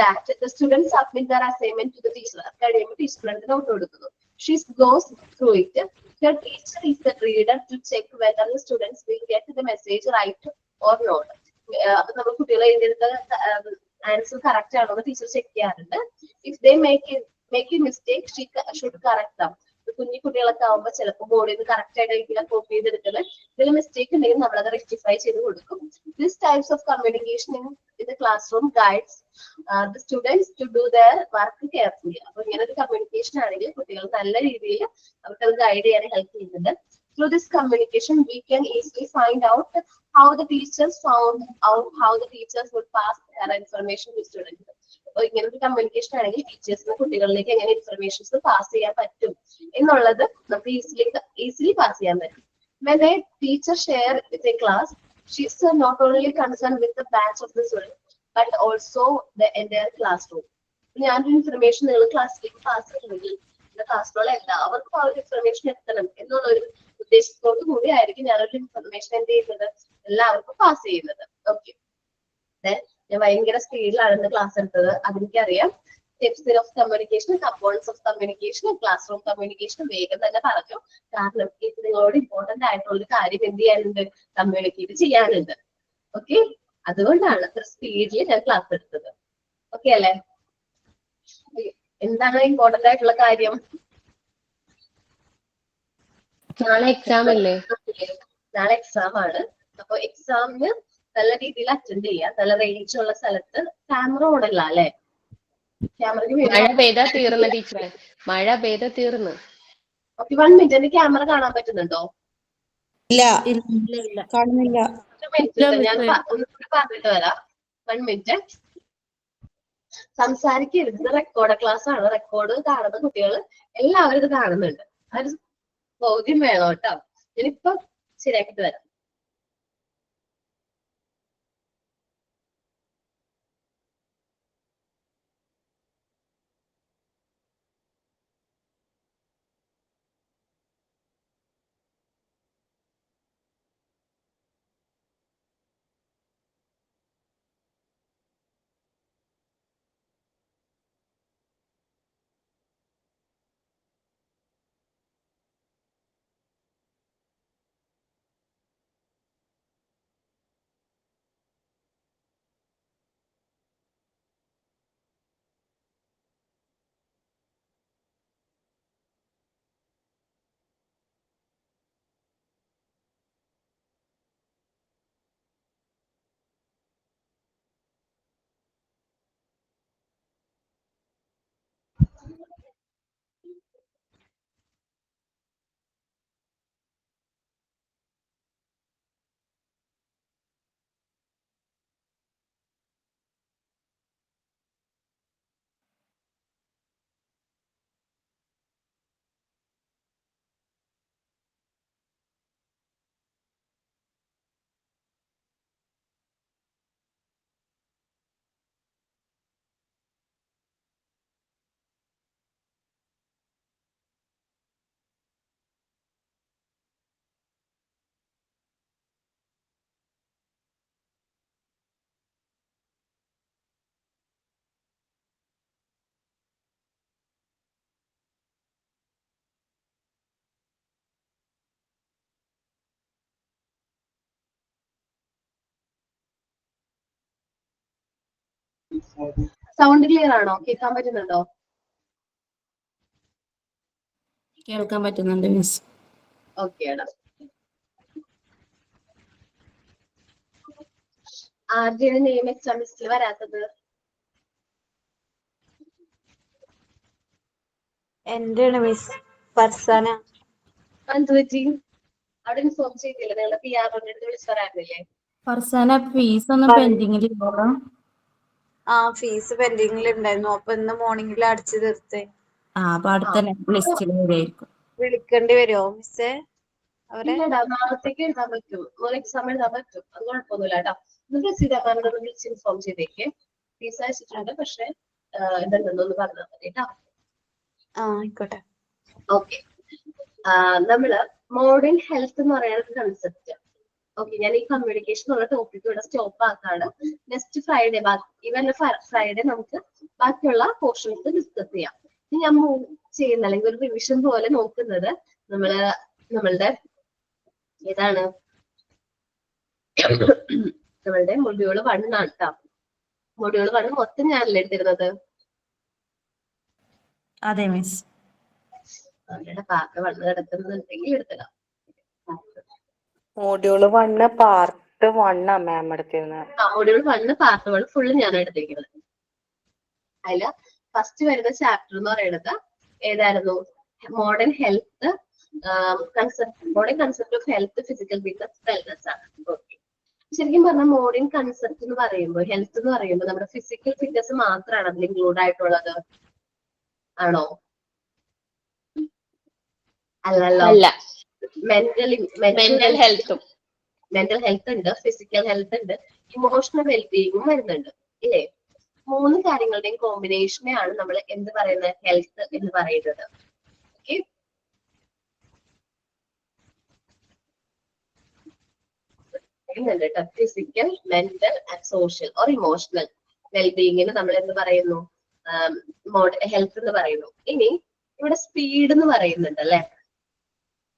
that the students submit their assignment to the teacher. കഴിയുമ്പോൾ ടീച്ചറിന്റെ നോട്ട് കൊടുക്കുന്നു. She goes through it. The teacher is the reader to check whether the students will get the message right or not. അപ്പൊ നമ്മൾ കുട്ടികളെ എഴുതിയെടുത്ത answer correct ആണോ എന്ന് teacher check ചെയ്യാറുണ്ട്. If they make A mistake she should correct dum. കുഞ്ഞു കുട്ടികളൊക്കെ ആവുമ്പോൾ ചിലപ്പോൾ ബോർഡിൽ നിന്ന് കറക്റ്റ് ആയിട്ട് ആയിരിക്കില്ല കോപ്പി ചെയ്തെടുക്കുന്നത്. ഇതിൽ മിസ്റ്റേക്ക് ഉണ്ടെങ്കിൽ നമ്മൾ അത് റെക്ടിഫൈ ചെയ്ത് കൊടുക്കും. This types of communication in the class room guides the students to do their work carefully. അപ്പൊ ഇങ്ങനെ ഒരു കമ്മ്യൂണിക്കേഷൻ ആണെങ്കിൽ കുട്ടികൾ നല്ല രീതിയിൽ അവർക്ക് അത് ഗൈഡ് ചെയ്യാൻ ഹെൽപ്പ് ചെയ്യുന്നുണ്ട്. Through this communication, we can easily find out how the teachers would pass their information to students. അപ്പൊ ഇങ്ങനെ ഒരു കമ്മ്യൂണിക്കേഷൻ ആണെങ്കിൽ ടീച്ചേഴ്സിന് കുട്ടികളിലേക്ക് എങ്ങനെ ഇൻഫർമേഷൻസ് പാസ് ചെയ്യാൻ പറ്റും എന്നുള്ളത് നമുക്ക് ഈസിലി പാസ് ചെയ്യാൻ പറ്റും. When a teacher share with a class, she is not only concerned with the batch of the students, but also the entire classroom. ഞാനൊരു ഇൻഫർമേഷൻ നിങ്ങൾ ക്ലാസ്സിലേക്ക് പാസ് ചെയ്യുന്നെങ്കിൽ ക്ലാസ്സിലുള്ള എല്ലാവർക്കും ആ ഒരു ഇൻഫർമേഷൻ എത്തണം എന്നുള്ള ഒരു ഉദ്ദേശത്തോടു കൂടി ആയിരിക്കും ഞാനൊരു ഇൻഫർമേഷൻ എന്ത് ചെയ്യുന്നത്, എല്ലാവർക്കും പാസ് ചെയ്യുന്നത്. ഓക്കെ, ഞാൻ ഭയങ്കര സ്പീഡിലാണ് ക്ലാസ് എടുത്തത്, അതെനിക്കറിയാം. Steps of communication, components of communication, class room communication വേഗം തന്നെ പറഞ്ഞു. കാരണം ഇത് നിങ്ങളോട് ഇമ്പോർട്ടന്റ് ആയിട്ടുള്ള ഒരു കാര്യം എന്ത് ചെയ്യാനുണ്ട്, കമ്മ്യൂണിക്കേറ്റ് ചെയ്യാനുണ്ട്. ഓക്കെ, അതുകൊണ്ടാണ് അത്ര സ്പീഡിൽ ഞാൻ ക്ലാസ് എടുത്തത്. ഓക്കെ അല്ലേ? എന്താണ് ഇമ്പോർട്ടന്റ് ആയിട്ടുള്ള കാര്യം? നാളെ എക്സാം അല്ലേ? നാളെ എക്സാം ആണ്. അപ്പൊ എക്സാമിന് നല്ല രീതിയിൽ അറ്റൻഡ് ചെയ്യാം. നല്ല റേഞ്ച് ഉള്ള സ്ഥലത്ത് ക്യാമറ ഓടല്ല അല്ലെ? ക്യാമറയ്ക്ക് മഴ പെയ്താ തീർന്ന് ടീച്ചറെ, മഴ പെയ്താ തീർന്ന്. Okay, 1 minute. എന്റെ ക്യാമറ കാണാൻ പറ്റുന്നുണ്ടോ? ഇല്ല, കാണുന്നില്ല. ഒരു മിനിറ്റ്, ഞാൻ ഒന്നുകൂടി പറഞ്ഞിട്ട് വരാം. 1 മിനിറ്റ്. സംസാരിക്കരുത്, ഇത് റെക്കോർഡ് ക്ലാസ് ആണ്. റെക്കോർഡ് കാണുന്ന കുട്ടികൾ എല്ലാവരും ഇത് കാണുന്നുണ്ട്. അത് ബോധ്യം വേണം കേട്ടോ. ഞാനിപ്പോ ശരിയാക്കിട്ട് വരാം. സൗണ്ട് ക്ലിയർ ആണോ? കേൾക്കാൻ പറ്റുന്നുണ്ടോ? കേൾക്കാൻ പറ്റുന്നുണ്ട് മിസ്. ഓക്കെ ആണ്. ആദ്യം നെയിം എക്സാം ലിസ്റ്റിൽ വരാത്തത്? എന്റെ മിസ് ഫർസാന. എന്ത് പറ്റി? അവിടെ ഇൻഫോം ചെയ്തില്ല? നിങ്ങളുടെ PR അടുത്ത് വിളിച്ച് പറയാറില്ലേ? ഫർസാന, ഫീസ് ഒന്നും പെൻഡിങ്ങിൽ ഇല്ലല്ലോ? ആ ഫീസ് പെൻഡിങ്ങിൽ ഉണ്ടായിരുന്നു. അപ്പൊ ഇന്ന് മോർണിംഗിൽ അടിച്ചു തീർത്തേ. അപ്പൊ അടുത്ത ലിസ്റ്റിൽ വരെയായിരിക്കും. വിളിക്കേണ്ടി വരുമോ മിസ്സേ അവരെ? ഇല്ലടാ, നാളത്തേക്ക് എഴുതാൻ പറ്റും. ഒരു എക്സാം എഴുതാൻ പറ്റും. അത് കുഴപ്പമൊന്നുമില്ല കേട്ടോ. ഇത് സീതാമാനോട് വിളിച്ച് ഇൻഫോം ചെയ്തേക്ക്. ഫീസ് അയച്ചിട്ടുണ്ട്, പക്ഷെ ഇതുണ്ടെന്നൊന്ന് പറഞ്ഞാൽ മതി കേട്ടോ. ആയിക്കോട്ടെ. ഓക്കെ. നമ്മള് മോഡേൺ ഹെൽത്ത് എന്ന് പറയുന്ന കൺസെപ്റ്റ്. ഓക്കെ, ഞാൻ ഈ കമ്മ്യൂണിക്കേഷൻ ഉള്ള ടോപ്പിക് ഇവിടെ സ്റ്റോപ്പ് ആക്കാണ്. നെക്സ്റ്റ് ഫ്രൈഡേ, ഈവൻ ഫ്രൈഡേ നമുക്ക് ബാക്കിയുള്ള പോർഷൻസ് ഡിസ്കസ് ചെയ്യാം. ഞാൻ മൂവ് ചെയ്യുന്ന അല്ലെങ്കിൽ ഒരു റിവിഷൻ പോലെ നോക്കുന്നത് നമ്മളുടെ ഏതാണ്, നമ്മളുടെ മൊഡ്യൂൾ 1 ആണ് കേട്ടോ. മൊഡ്യൂൾ 1 മൊത്തം ഞാനല്ലേ എടുത്തിരുന്നത്? അതെ മിസ്. അവരുടെ പാർട്ട് 1 കിടക്കുന്നുണ്ടെങ്കിൽ എടുത്തിടാം. മോഡ്യൂള് 1 പാർട്ട് 1 മാം എടുത്തിരുന്നത്. മൊഡ്യൂൾ 1 പാർട്ട് 1 ഫുള്ള് ഞാൻ എടുത്തിരിക്കുന്നത്. അതില് ഫസ്റ്റ് വരുന്ന ചാപ്റ്റർ എന്ന് പറയുന്നത് ഏതായിരുന്നു? Modern health concept, modern concept of health, physical fitness, wellness ആണ്. ഓക്കെ, ശരിക്കും പറഞ്ഞാൽ മോഡേൺ കൺസെപ്റ്റ് എന്ന് പറയുമ്പോൾ, ഹെൽത്ത് എന്ന് പറയുമ്പോൾ നമ്മുടെ ഫിസിക്കൽ ഫിറ്റ്നസ് മാത്രമാണ് അതിൽ ഇൻക്ലൂഡ് ആയിട്ടുള്ളത് ആണോ? അല്ലല്ലോ. അല്ല, മെന്റൽ ഹെൽത്തും മെന്റൽ ഹെൽത്ത് ഉണ്ട്, ഫിസിക്കൽ ഹെൽത്ത് ഉണ്ട്, ഇമോഷണൽ വെൽബീയിങ്ങും വരുന്നുണ്ട് ഇല്ലേ? 3 കാര്യങ്ങളുടെയും കോമ്പിനേഷനെയാണ് നമ്മൾ എന്ത് പറയുന്നത്? ഹെൽത്ത് എന്ന് പറയുന്നത്. Okay, physical, mental and social or emotional വെൽബീയിങ്ങിന് നമ്മൾ എന്ത് പറയുന്നു? ഹെൽത്ത് എന്ന് പറയുന്നു. ഇനി ഇവിടെ സ്പീഡ് എന്ന് പറയുന്നുണ്ട് അല്ലെ?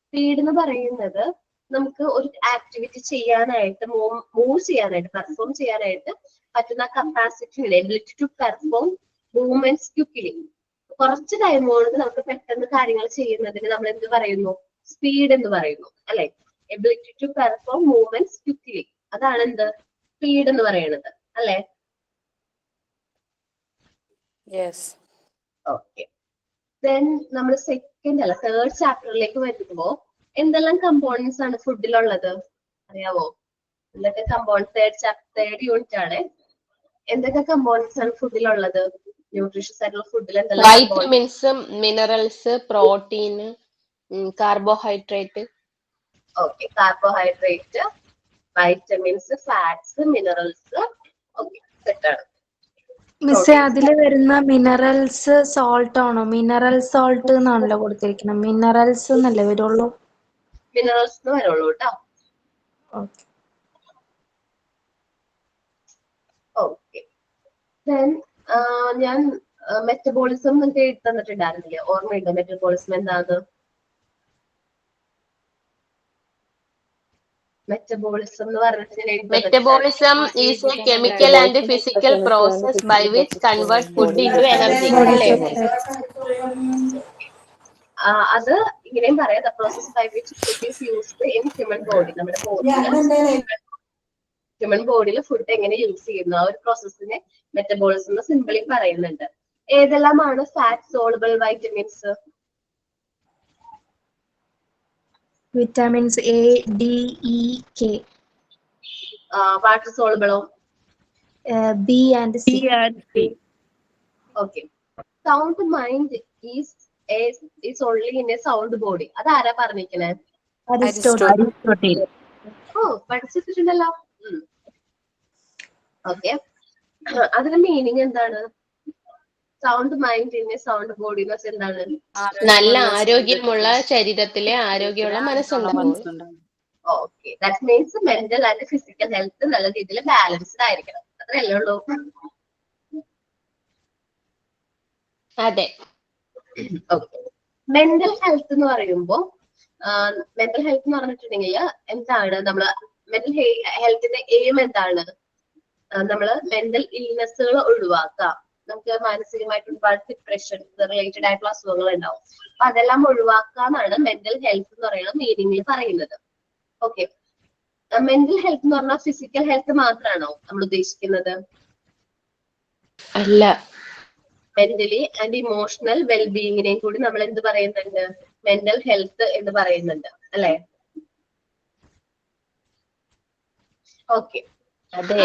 സ്പീഡ് എന്ന് പറയുന്നത് നമുക്ക് ഒരു ആക്ടിവിറ്റി ചെയ്യാനായിട്ട്, മൂവ് ചെയ്യാനായിട്ട്, പെർഫോം ചെയ്യാനായിട്ട് പറ്റുന്ന capacity, ability to perform movements quickly. കുറച്ച് ടൈം കൊണ്ട് നമുക്ക് പെട്ടെന്ന് കാര്യങ്ങൾ ചെയ്യുന്നതിന് നമ്മൾ എന്ത് പറയുന്നു? സ്പീഡ് എന്ന് പറയുന്നു അല്ലെ? Ability to perform movements quickly, അതാണ് എന്ത്? സ്പീഡ് എന്ന് പറയുന്നത് അല്ലെ? ഓക്കെ, ദെൻ നമ്മൾ സെക്കൻഡ് അല്ല തേർഡ് ചാപ്റ്ററിലേക്ക് വരുമ്പോ എന്തെല്ലാം കമ്പോണൻസ് ആണ് ഫുഡിലുള്ളത് അറിയാവോ? എന്തൊക്കെ കമ്പോണൻസ്? തേർഡ് യൂണിറ്റ് ആണ്. എന്തൊക്കെ കമ്പോണൻസ് ആണ് ഫുഡിലുള്ളത്? ന്യൂട്രീഷ്യസ് ആയിട്ടുള്ള ഫുഡിൽ എന്തെല്ലാം? Vitamins, minerals, protein, carbohydrate. Okay, carbohydrate, vitamins, fats, minerals. Okay, സെറ്റാണ്. മിസ്സേ അതില് വരുന്ന മിനറൽസ് സോൾട്ട് ആണോ? മിനറൽ സോൾട്ട് എന്നാണല്ലോ കൊടുത്തിരിക്കുന്നത്. മിനറൽസ് എന്നല്ലേ വരുള്ളൂ? മിനറൽസ് എന്ന് വരുള്ളൂ കേട്ടോ. ഓക്കെ. ഓക്കെ, ദെൻ ഞാൻ മെറ്റബോളിസം നിങ്ങൾക്ക് എഴുതി തന്നിട്ടുണ്ടായിരുന്നില്ലേ? ഓർമ്മയുണ്ടോ മെറ്റബോളിസം എന്താന്ന്? മെറ്റബോളിസം എന്ന് പറഞ്ഞിട്ട് ഞാൻ എഴുതി metabolism is a chemical and physical process by which convert food into energy അല്ലേ? അത് ഇങ്ങനെയും പറയാം. The process by which food is used in human body. നമ്മുടെ ഹ്യൂമൻ ബോഡിയിൽ ഫുഡ് എങ്ങനെ യൂസ് ചെയ്യുന്നു, ആ ഒരു പ്രോസസ്സിനെ മെറ്റബോളിസം എന്ന് സിമ്പിളി പറയുന്നുണ്ട്. ഏതെല്ലാമാണ് fat soluble vitamins? Vitamins A, D, E, K. Water സോളുബിളോ? B and C. Okay, sound mind is only in a sound body. അതാരാ പറഞ്ഞിരിക്കണേ? അരിസ്റ്റോട്ടിൽ. ഓ, പഠിച്ചിട്ടുണ്ടല്ലോ. ഓക്കെ, അതിന്റെ മീനിങ് എന്താണ്? Sound mind in a sound body എന്ന് വെച്ചാൽ എന്താണ്? നല്ല ആരോഗ്യമുള്ള ശരീരത്തിലെ ആരോഗ്യമുള്ള മനസ്സുണ്ടാവും. Okay, that means mental and physical health നല്ല രീതിയിൽ ബാലൻസ്ഡ് ആയിരിക്കണം. അതല്ലേ ഉള്ളൂ? അതെ. ഓക്കെ, മെന്റൽ ഹെൽത്ത് എന്ന് പറയുമ്പോൾ മെന്റൽ ഹെൽത്ത് എന്ന് പറഞ്ഞിട്ടുണ്ടെങ്കിൽ എന്താണ്? നമ്മള് മെന്റൽ ഹെൽത്തിന്റെ എയിം എന്താണ്? നമ്മൾ മെന്റൽ ഇൽനെസ്സുകൾ ഒഴിവാക്കാം. നമുക്ക് മാനസികമായിട്ട് ഒരുപാട് ഡിപ്രഷൻ റിലേറ്റഡ് ആയിട്ടുള്ള അസുഖങ്ങൾ ഉണ്ടാവും. അപ്പൊ അതെല്ലാം ഒഴിവാക്കാന്നാണ് മെന്റൽ ഹെൽത്ത് എന്ന് പറയുന്ന മീനിങ്ങിൽ പറയുന്നത്. ഓക്കെ, മെന്റൽ ഹെൽത്ത് എന്ന് പറഞ്ഞാൽ ഫിസിക്കൽ ഹെൽത്ത് മാത്രമാണോ നമ്മൾ ഉദ്ദേശിക്കുന്നത്? അല്ല. മെന്റലി ആൻഡ് ഇമോഷണൽ വെൽബീയിങ്ങിനെയും കൂടി നമ്മൾ എന്ത് പറയുന്നുണ്ട്? മെന്റൽ ഹെൽത്ത് എന്ന് പറയുന്നുണ്ട് അല്ലെ? ഓക്കെ, അതെ.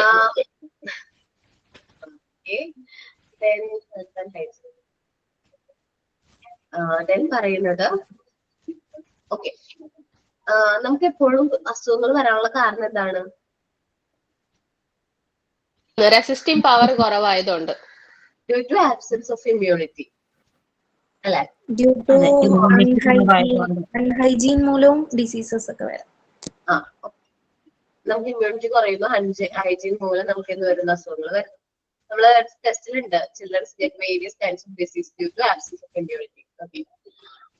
then പറയുന്നത് ഓക്കെ, നമുക്ക് എപ്പോഴും അസുഖങ്ങൾ വരാനുള്ള കാരണം എന്താണ്? റെസിസ്റ്റിംഗ് പവർ കുറവായതുകൊണ്ട്. Due to absence of immunity അല്ലെ? ഡ്യൂ ടു അൺഹൈജീൻ മൂലവും ഡിസീസസ് ഒക്കെ വരാം. നമുക്ക് ഇമ്മ്യൂണിറ്റി കുറയുന്നു, ഹൈജീൻ മൂലം നമുക്ക് എന്ത് വരുന്ന അസുഖങ്ങൾ വരും. നമ്മള് ടെസ്റ്റിലുണ്ട് childrens get various kinds of disease due to absence of immunity. Okay,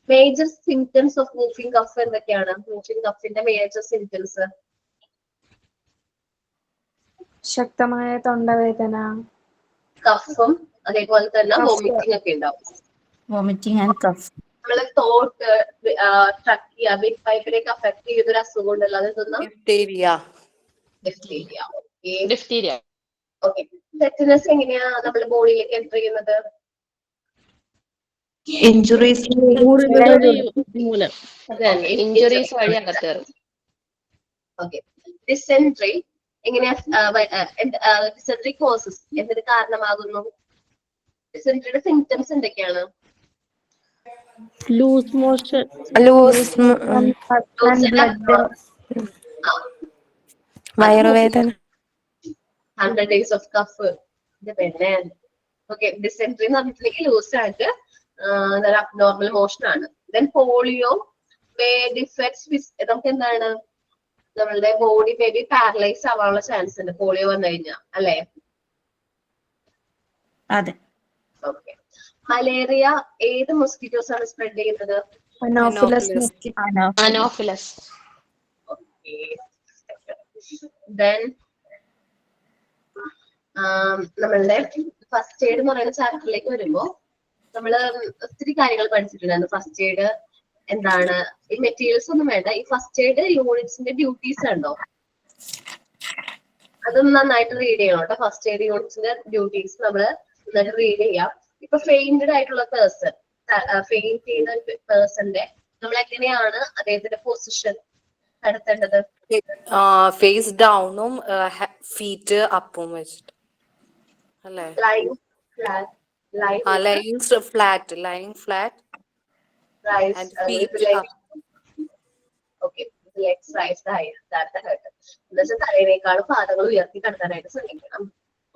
major symptoms of whooping cough എന്തൊക്കെയാണ്? മൂഫിംഗ് കഫിന്റെ മേജർ സിംപ്റ്റംസ് ശക്തമായ തൊണ്ടവേദന, കഫും അതേപോലെ തന്നെ വോമിറ്റിംഗ് ഒക്കെ ഉണ്ടാവും. Vomiting and cough. നമ്മള് തോട്ട് ട്രക്കിയ മിഡ് പൈപ്പിലേക്ക് അഫക്ട് ചെയ്യുന്ന ഒരു അസുഖം ഉണ്ടല്ലോ, അതെന്താ? ഡിഫ്തീരിയ. ഓക്കെ, ടെറ്റനസ് എങ്ങനെയാ നമ്മുടെ ബോഡിയിലേക്ക് എൻ്റർ ചെയ്യുന്നത്? ഇഞ്ചുറീസ് മൂലം. ഇഞ്ചുറീസ് വഴി അകത്ത് കയറും. ഓക്കെ, ഡിസെൻട്രി എങ്ങനെയാ? ഡിസെൻട്രി കോസസ് എന്തിന് കാരണമാകുന്നു? ഡിസെൻട്രിയുടെ സിംറ്റംസ് എന്തൊക്കെയാണ്? ലൂസ് മോഷൻ, വയറുവേദന, 100 days of cough. Okay, dysentery എന്ന് പറഞ്ഞിട്ടുണ്ടെങ്കിൽ ലൂസ് ആയിട്ട് അബ്നോർമൽ മോഷൻ ആണ്. ദെൻ പോളിയോ ഡിഫക്ട്സ്, നമുക്ക് എന്താണ് നമ്മളുടെ ബോഡി മേ ബി പാരലൈസ് ആവാനുള്ള ചാൻസ് ഉണ്ട് പോളിയോ വന്നു കഴിഞ്ഞാൽ അല്ലെ? അതെ. ഓക്കെ, മലേറിയ ഏത് മൊസ്കിറ്റോസ് ആണ് സ്പ്രെഡ് ചെയ്യുന്നത്? അനോഫിലസ്. ഓക്കെ, ദെൻ നമ്മളുടെ ഫസ്റ്റ് എയ്ഡ് എന്ന് പറയുന്ന ചാപ്റ്ററിലേക്ക് വരുമ്പോ നമ്മള് ഒത്തിരി കാര്യങ്ങൾ പഠിച്ചിട്ടുണ്ടായിരുന്നു. ഫസ്റ്റ് എയ്ഡ് എന്താണ്, ഈ മെറ്റീരിയൽസ് ഒന്നും വേണ്ട, ഈ ഫസ്റ്റ് എയ്ഡ് യൂണിറ്റ്സിന്റെ ഡ്യൂട്ടീസ് ഉണ്ടോ അതൊന്നും നന്നായിട്ട് റീഡ് ചെയ്യണം കേട്ടോ. ഫസ്റ്റ് എയ്ഡ് യൂണിറ്റ്സിന്റെ ഡ്യൂട്ടീസ് നമ്മള് നന്നായിട്ട് റീഡ് ചെയ്യാം. ഇപ്പൊ ഫെയിൻറ്റഡ് ആയിട്ടുള്ള പേഴ്സൺ, ഫെയിൻറ്റ് ചെയ്യുന്ന പേഴ്സന്റെ നമ്മൾ എങ്ങനെയാണ് അദ്ദേഹത്തിന്റെ പൊസിഷൻ കടത്തേണ്ടത്? ഫേസ് ഡൗണും ഫീറ്റ് അപ്പും വെച്ചിട്ട് അല്ലേ? Lying flat, lying flat rise, and feet up. Okay, legs rise the height, that's the height. എന്നുവെച്ചാൽ തലയിനേക്കാളും പാദങ്ങൾ ഉയർത്തി കിടത്താനായിട്ട് ശ്രമിക്കണം.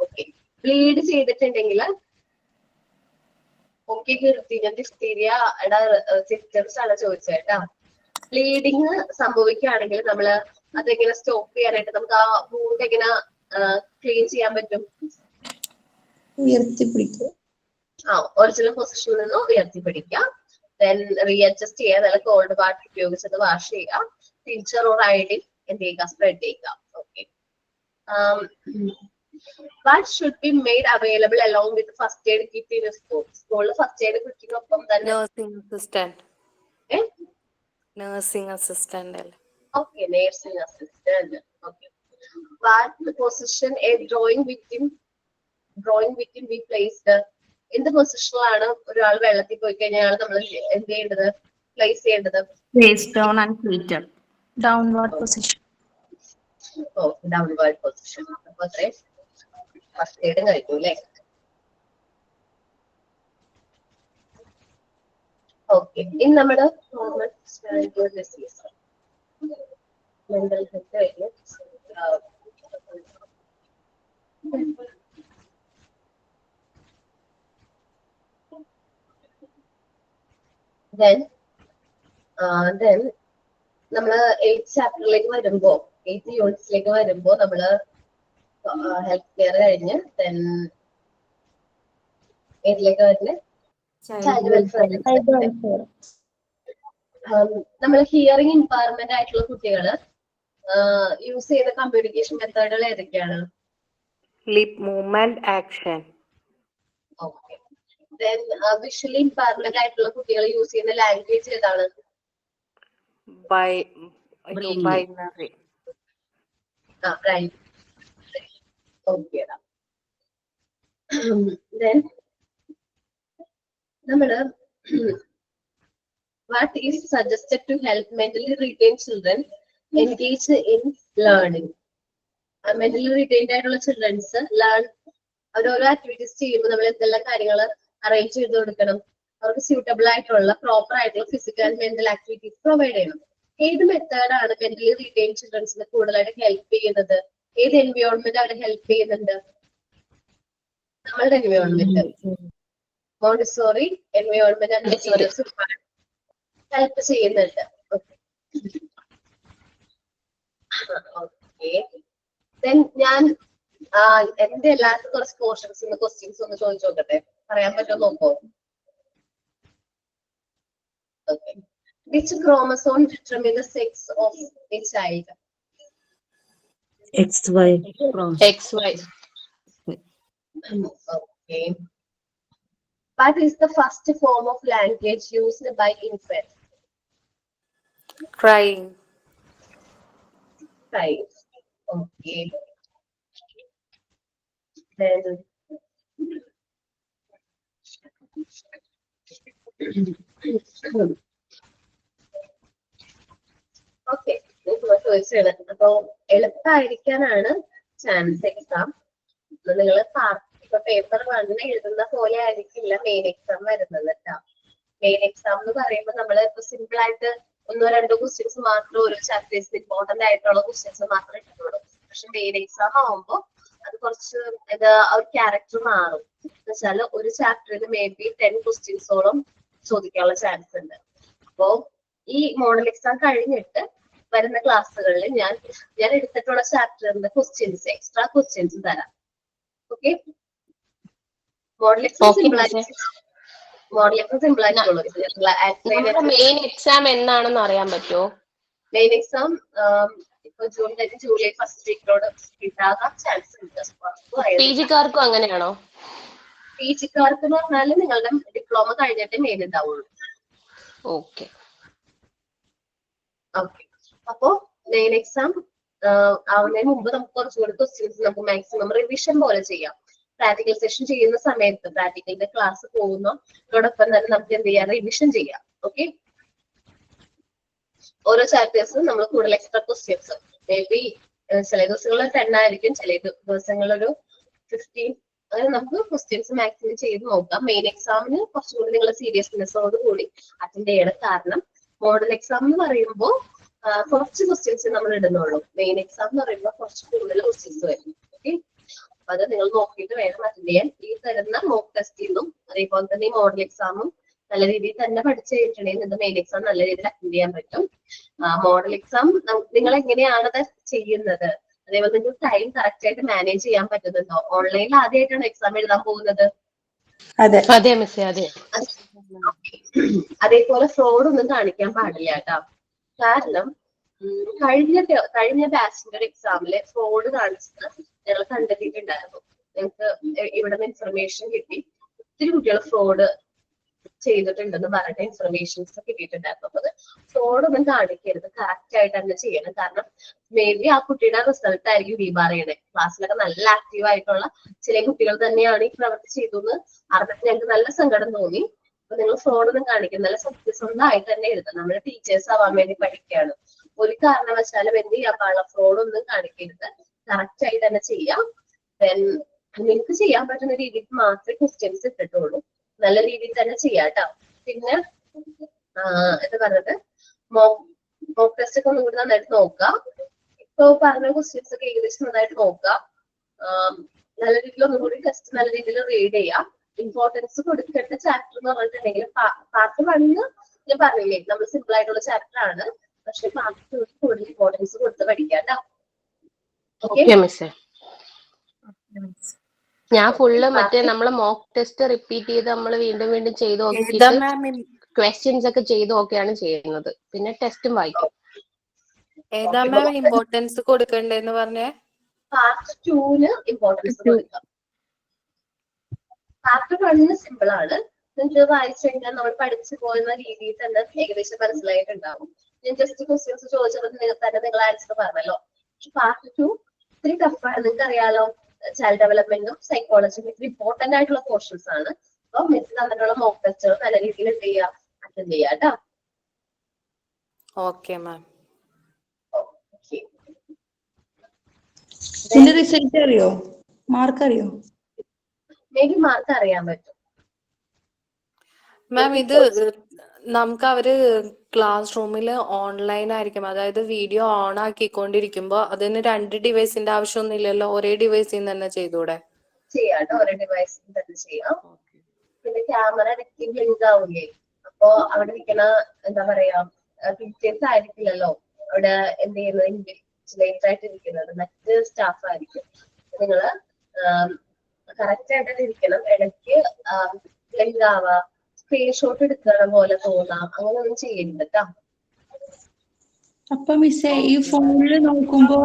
ഓക്കെ, ബ്ലീഡ് ചെയ്തിട്ടുണ്ടെങ്കിൽ ഓക്കെ കീർത്തി, ഞാൻ ഡിഫ്തീരിയയുടെ സിംറ്റംസ് ആണ് ചോദിച്ചേട്ടാ. ബ്ലീഡിങ് സംഭവിക്കുകയാണെങ്കിൽ നമ്മള് അതെങ്ങനെ സ്റ്റോപ്പ് ചെയ്യാനായിട്ട് നമുക്ക് ആ വൂണ്ട് എങ്ങനെ ക്ലീൻ ചെയ്യാൻ പറ്റും? ഉയർത്തിപ്പിടിക്കുക. ഒറിജിനൽ പൊസിഷനിൽ നിന്ന് ഉയർത്തിപ്പിടിക്കാം. ദെൻ റീഅഡ്ജസ്റ്റ് ചെയ്യുക, നല്ല കോൾഡ് വാട്ടർ ഉപയോഗിച്ചത് വാഷ് ചെയ്യുക. ടീച്ചർ ഓർ ഐഡിൽ എന്ത് ചെയ്യുക? സ്പ്രെഡ് ചെയ്യുക. Okay, what should be made available along with first aid kit in a school? സ്കൂളിൽ ഫസ്റ്റ് എയ്ഡ് കിറ്റിനൊപ്പം തന്നെ nursing assistant അല്ലേ? Okay, nursing assistant. Okay, what position a drawing victim be placed? എന്ത് പൊസിഷനിലാണ് ഒരാൾ വെള്ളത്തിൽ പോയി കഴിഞ്ഞാൽ നമ്മൾ എന്ത് ചെയ്യേണ്ടത്? പ്ലേസ് ചെയ്യേണ്ടത്? Face down and seated. Downward position. Downward position. അപ്പൊ അത്രേ ഫസ്റ്റ് എയ്ഡ് കഴിഞ്ഞു അല്ലേ? ഓക്കെ, ഇനി നമ്മുടെ മെന്റൽ ഹെൽത്ത് കഴിഞ്ഞു. then നമ്മള് 8th ചാപ്റ്ററിലേക്ക് വരുമ്പോ 8th യൂണിറ്റ്സിലേക്ക് വരുമ്പോ നമ്മള് ഹെൽത്ത് കെയർ കഴിഞ്ഞ് then ഏതിലേക്ക് വരുന്നത്? Child welfare. നമ്മൾ ഹിയറിംഗ് ഇമ്പയർമെന്റ് ആയിട്ടുള്ള കുട്ടികള് യൂസ് ചെയ്യുന്ന കമ്മ്യൂണിക്കേഷൻ മെത്തേഡുകൾ ഏതൊക്കെയാണ്? Lip movement action. Okay. Then visually impairment ആയിട്ടുള്ള കുട്ടികൾ യൂസ് ചെയ്യുന്ന ലാംഗ്വേജ് ഏതാണ്? Braille. Binary. Right. Okay. Then നമ്മള് what is suggested to help mentally retained children engage in learning? Mentally retained ആയിട്ടുള്ള ചിൽഡ്രൻസ് ഓരോരോ ആക്ടിവിറ്റീസ് ചെയ്യുമ്പോൾ നമ്മൾ എന്തെല്ലാം കാര്യങ്ങൾ അറേഞ്ച് ചെയ്ത് കൊടുക്കണം? അവർക്ക് സ്യൂട്ടബിൾ ആയിട്ടുള്ള പ്രോപ്പർ ആയിട്ടുള്ള physical and mental activities provide ചെയ്യണം. ഏത് മെത്തേഡാണ് mentally retained ചിൽഡ്രൻസിനെ കൂടുതലായിട്ട് ഹെൽപ്പ് ചെയ്യുന്നത്? ഏത് എൻവയോൺമെന്റ് അവരെ ഹെൽപ്പ് ചെയ്യുന്നുണ്ട്? നമ്മളുടെ എൻവയോൺമെന്റ് മോണ്ടിസോറി എൻവയോൺമെന്റ് ഹെൽപ്പ് ചെയ്യുന്നുണ്ട്. ഓക്കെ. ദെൻ ഞാൻ എന്റെ എല്ലാവർക്കും കുറച്ച് ക്വസ്റ്റ്യൻസ് ഒന്ന് ചോദിച്ചു നോക്കട്ടെ, പറയാൻ പറ്റുമോ നോക്കോ? Okay. Which chromosome determine the sex of a child? XY. XY. Okay. What is the first form of language used by infant? Crying. Right. Okay. Then okay, ചോദിച്ചാണ്. അപ്പൊ എളുപ്പമായിരിക്കാനാണ് ചാൻസ് എക്സാം. നിങ്ങൾ ഇപ്പൊ പേപ്പർ 1 എഴുതുന്ന പോലെ ആയിരിക്കില്ല മെയിൻ എക്സാം വരുന്നത് കേട്ടോ. Main exam എന്ന് പറയുമ്പോൾ നമ്മൾ ഇപ്പൊ സിമ്പിൾ ആയിട്ട് 1-2 ക്വസ്റ്റ്യൻസ് മാത്രം ഓരോ ചാപ്റ്റേഴ്സിന് ഇമ്പോർട്ടന്റ് ആയിട്ടുള്ള ക്വസ്റ്റ്യൻസ് മാത്രമേ ഇട്ടുള്ളൂ. പക്ഷെ മെയിൻ എക്സാം ആവുമ്പോൾ അത് കുറച്ച് ഒരു ക്യാരക്ടർ മാറും. എന്ന് വെച്ചാൽ ഒരു ചാപ്റ്ററിന് മേ ബി 10 ക്വസ്റ്റ്യൻസോളം ചോദിക്കാനുള്ള ചാൻസ് ഉണ്ട്. അപ്പോ ഈ മോഡൽ എക്സാം കഴിഞ്ഞിട്ട് വരുന്ന ക്ലാസ്സുകളിൽ ഞാൻ എടുത്തിട്ടുള്ള ചാപ്റ്ററിന്റെ ക്വസ്റ്റ്യൻസ് എക്സ്ട്രാ ക്വസ്റ്റ്യൻസ് തരാം. ഓക്കെ. മോഡൽ എക്സാം സിമ്പിൾ ആയിട്ടുള്ള മെയിൻ എക്സാം എന്നാണെന്ന് അറിയാൻ പറ്റുമോ? മെയിൻ എക്സാം ഇപ്പൊ ജൂലൈ ഫസ്റ്റ് വീക്കിലോട് ഉണ്ടാകാൻ ചാൻസ് ഉണ്ട്. പിജിക്കാർക്കും അങ്ങനെയാണോ? പിജിക്കാർക്ക് എന്ന് പറഞ്ഞാല് നിങ്ങളുടെ ഡിപ്ലോമ കഴിഞ്ഞിട്ട് മെയിൻ ഉണ്ടാവുള്ളൂ. ഓക്കെ. ഓക്കെ. അപ്പോ മെയിൻ എക്സാം ആവുന്നതിന് മുമ്പ് നമുക്ക് കുറച്ചുകൂടി ക്വസ്റ്റ്യൻസ് നമുക്ക് മാക്സിമം റിവിഷൻ പോലെ ചെയ്യാം. പ്രാക്ടിക്കൽ സെഷൻ ചെയ്യുന്ന സമയത്ത് പ്രാക്ടിക്കലിന്റെ ക്ലാസ് പോകുന്നതോടൊപ്പം തന്നെ നമുക്ക് എന്ത് ചെയ്യാം, റിവിഷൻ ചെയ്യാം. ഓക്കെ. ഓരോ ചാപ്റ്റേഴ്സും നമ്മൾ കൂടുതൽ എക്സ്ട്രാ ക്വസ്റ്റ്യൻസ് മേ ബി ചില ദിവസങ്ങളിൽ 10 ആയിരിക്കും, ചില ദിവസങ്ങളൊരു 15. അങ്ങനെ നമുക്ക് ക്വസ്റ്റ്യൻസ് മാക്സിമം ചെയ്ത് നോക്കാം. മെയിൻ എക്സാമിന് കുറച്ചുകൂടി നിങ്ങൾ സീരിയസ്നെസ്സോട് കൂടി അറ്റൻഡ് ചെയ്യണം. കാരണം മോഡൽ എക്സാം എന്ന് പറയുമ്പോൾ കുറച്ച് ക്വസ്റ്റ്യൻസ് നമ്മൾ ഇടുന്നുള്ളൂ. മെയിൻ എക്സാം എന്ന് പറയുമ്പോൾ കുറച്ച് കൂടുതൽ ക്വസ്റ്റ്യൻസ് വരും. ഓക്കെ. അപ്പൊ അത് നിങ്ങൾ നോക്കിയിട്ട് വേണം അറ്റൻഡ് ചെയ്യാൻ. ഈ തരുന്ന മോക്ക് ടെസ്റ്റിന്നും അതേപോലെ തന്നെ ഈ മോഡൽ എക്സാമും നല്ല രീതിയിൽ തന്നെ പഠിച്ചു കഴിഞ്ഞിട്ടുണ്ടെങ്കിൽ നിങ്ങൾക്ക് മെയിൻ എക്സാം നല്ല രീതിയിൽ അറ്റൻഡ് ചെയ്യാൻ പറ്റും. മോഡൽ എക്സാം നിങ്ങൾ എങ്ങനെയാണ് അത് ചെയ്യുന്നത്, അതേപോലെ നിങ്ങൾക്ക് ടൈം കറക്റ്റ് ആയിട്ട് മാനേജ് ചെയ്യാൻ പറ്റുന്നുണ്ടോ? ഓൺലൈനിൽ ആദ്യമായിട്ടാണ് എക്സാം എഴുതാൻ പോകുന്നത്? അതെ മിസ്സേ, അതെ. അതേപോലെ ഫ്രോഡ് ഒന്നും കാണിക്കാൻ പാടില്ല കേട്ടോ. കാരണം കഴിഞ്ഞ ബാച്ചിന്റെ ഒരു എക്സാമില് ഫ്രോഡ് കാണിച്ചത് ഞങ്ങൾ കണ്ടെത്തിയിട്ടുണ്ടായിരുന്നു. ഞങ്ങൾക്ക് ഇവിടെ നിന്ന് ഇൻഫർമേഷൻ കിട്ടി. ഒത്തിരി കുട്ടികൾ ഫ്രോഡ് ചെയ്തിട്ടുണ്ടെന്ന് പറഞ്ഞിട്ട് ഇൻഫർമേഷൻസ് കിട്ടിയിട്ടുണ്ടായിരുന്നു. അപ്പൊ അത് ഫ്രോഡ് ഒന്നും കാണിക്കരുത്, കറക്റ്റ് ആയിട്ട് തന്നെ ചെയ്യണം. കാരണം മേ ബി ആ കുട്ടിയുടെ റിസൾട്ട് ആയിരിക്കും റീബാർ ചെയ്യണേ. ക്ലാസ്സിലൊക്കെ നല്ല ആക്റ്റീവ് ആയിട്ടുള്ള ചില കുട്ടികൾ തന്നെയാണ് ഈ പ്രവൃത്തി ചെയ്തെന്ന് അറിഞ്ഞിട്ട് ഞങ്ങൾക്ക് നല്ല സങ്കടം തോന്നി. അപ്പൊ നിങ്ങൾ ഫ്രോഡ് ഒന്നും കാണിക്കുന്നത് നല്ല സത്യസന്ധമായിട്ട് തന്നെ എഴുതണം. നമ്മുടെ ടീച്ചേഴ്സ് ആവാൻ വേണ്ടി പഠിക്കുകയാണ്. ഒരു കാരണവശാലും എന്ത് ചെയ്യാൻ പാടില്ല, ഫ്രോഡ് ഒന്നും കാണിക്കരുത്, കറക്റ്റ് ആയി തന്നെ ചെയ്യാം. നിങ്ങൾക്ക് ചെയ്യാൻ പറ്റുന്ന രീതിയിൽ മാത്രമേ ക്വസ്റ്റ്യൻസ് ഇട്ടിട്ടുള്ളൂ. നല്ല രീതിയിൽ തന്നെ ചെയ്യാട്ടോ. പിന്നെ എന്താ പറഞ്ഞത്, മോക്ക് ടെസ്റ്റ് ഒക്കെ ഒന്നുകൂടി നന്നായിട്ട് നോക്കാം. ഇപ്പൊ പറഞ്ഞ ക്വസ്റ്റ്യൻസ് ഒക്കെ ഏകദേശം നന്നായിട്ട് നോക്കാം. നല്ല രീതിയിൽ ഒന്നുകൂടി ടെസ്റ്റ് നല്ല രീതിയിൽ റീഡ് ചെയ്യാം. ഇമ്പോർട്ടൻസ് കൊടുക്കേണ്ട ചാപ്റ്റർ എന്ന് പറഞ്ഞിട്ടുണ്ടെങ്കിൽ പാർട്ട് 1 ഞാൻ പറഞ്ഞില്ലേ നമ്മൾ സിമ്പിൾ ആയിട്ടുള്ള ചാപ്റ്റർ ആണ്. പക്ഷെ പാർട്ട് 2 കൂടുതൽ ഇമ്പോർട്ടൻസ് കൊടുത്ത് പഠിക്കാം. ഓക്കെ മിസ്സേ. ഞാൻ ഫുള്ള് മറ്റേ നമ്മള് മോക്ക് ടെസ്റ്റ് റിപ്പീറ്റ് ചെയ്ത് നമ്മൾ വീണ്ടും വീണ്ടും ചെയ്ത് നോക്കിയിട്ട് ക്വസ്റ്റ്യൻസ് ഒക്കെ ചെയ്ത് നോക്കിയാണ് ചെയ്യുന്നത്. പിന്നെ ടെസ്റ്റും വായിക്കും. ഏതാ മാം ഇമ്പോർട്ടൻസ് കൊടുക്കണ്ടെന്ന് പറഞ്ഞേ? പാർട്ട് 2 ഇമ്പോർട്ടൻസ് കൊടുക്കാം. പാർട്ട് 1 സിമ്പിൾ ആണ്. നിങ്ങൾക്ക് വായിച്ചു കഴിഞ്ഞാൽ നമ്മൾ പഠിച്ചു പോകുന്ന രീതിയിൽ തന്നെ ഏകദേശം മനസ്സിലായിട്ടുണ്ടാവും. ഞാൻ ജസ്റ്റ് ക്വസ്റ്റ്യൻസ് ചോദിച്ചപ്പോൾ നിങ്ങൾ ആൻസർ പറഞ്ഞല്ലോ. പാർട്ട് 2 ഇത്തിരി ടഫാണ്. നിങ്ങൾക്ക് അറിയാലോ, ചൈൽഡ് ഡെവലപ്മെന്റും സൈക്കോളജിയും ഇത്തിരി ഇമ്പോർട്ടന്റ് ആയിട്ടുള്ള പോർഷൻസ് ആണ്. അപ്പൊ മിസ് തന്നിട്ടുള്ള മോക്ക് ടെസ്റ്റുകൾ നല്ല രീതിയിൽ എന്ത് ചെയ്യുക, അറ്റൻഡ് ചെയ്യുക കേട്ടോ. Okay ma'am. ഇതിന്റെ റിസൾട്ട് അറിയോ? മാർക്ക് അറിയോ? മേ ബി മാർക്ക് അറിയാൻ പറ്റും. മാം ഇത് നമുക്ക് അവര് ക്ലാസ് റൂമിൽ ഓൺലൈൻ ആയിരിക്കും, അതായത് വീഡിയോ ഓൺ ആക്കിക്കൊണ്ടിരിക്കുമ്പോ അതിന് 2 ഡിവൈസിന്റെ ആവശ്യമൊന്നും ഇല്ലല്ലോ, ഒരേ ഡിവൈസിൽ നിന്ന് തന്നെ ചെയ്തൂടെ? ചെയ്യാട്ടോ, ഒരേ ഡിവൈസിൽ തന്നെ ചെയ്യാം. പിന്നെ ക്യാമറ ഇടയ്ക്ക് ബ്ലിങ്ക് ആവില്ലേ, അപ്പൊ അവിടെ ഇരിക്കണ എന്താ പറയാ ടീച്ചേഴ്സ് ആയിരിക്കില്ലല്ലോ അവിടെ എന്ത് ചെയ്യുന്നത്, ഇൻവിജിലേറ്റ് ആയിട്ട് ഇരിക്കുന്നത് മറ്റ് സ്റ്റാഫ് ആയിരിക്കും. നിങ്ങള് കറക്റ്റ് ആയിട്ട് ഇരിക്കണം. ഇടയ്ക്ക് ബ്ലിങ്ക് ആവാ, സ്ക്രീൻഷോട്ട് എടുക്കണ പോലെ തോന്നാം, അങ്ങനെ ഒന്നും ചെയ്യരുത് കേട്ടോ. അപ്പൊ മിസ്സേ ഈ ഫോണിൽ നോക്കുമ്പോ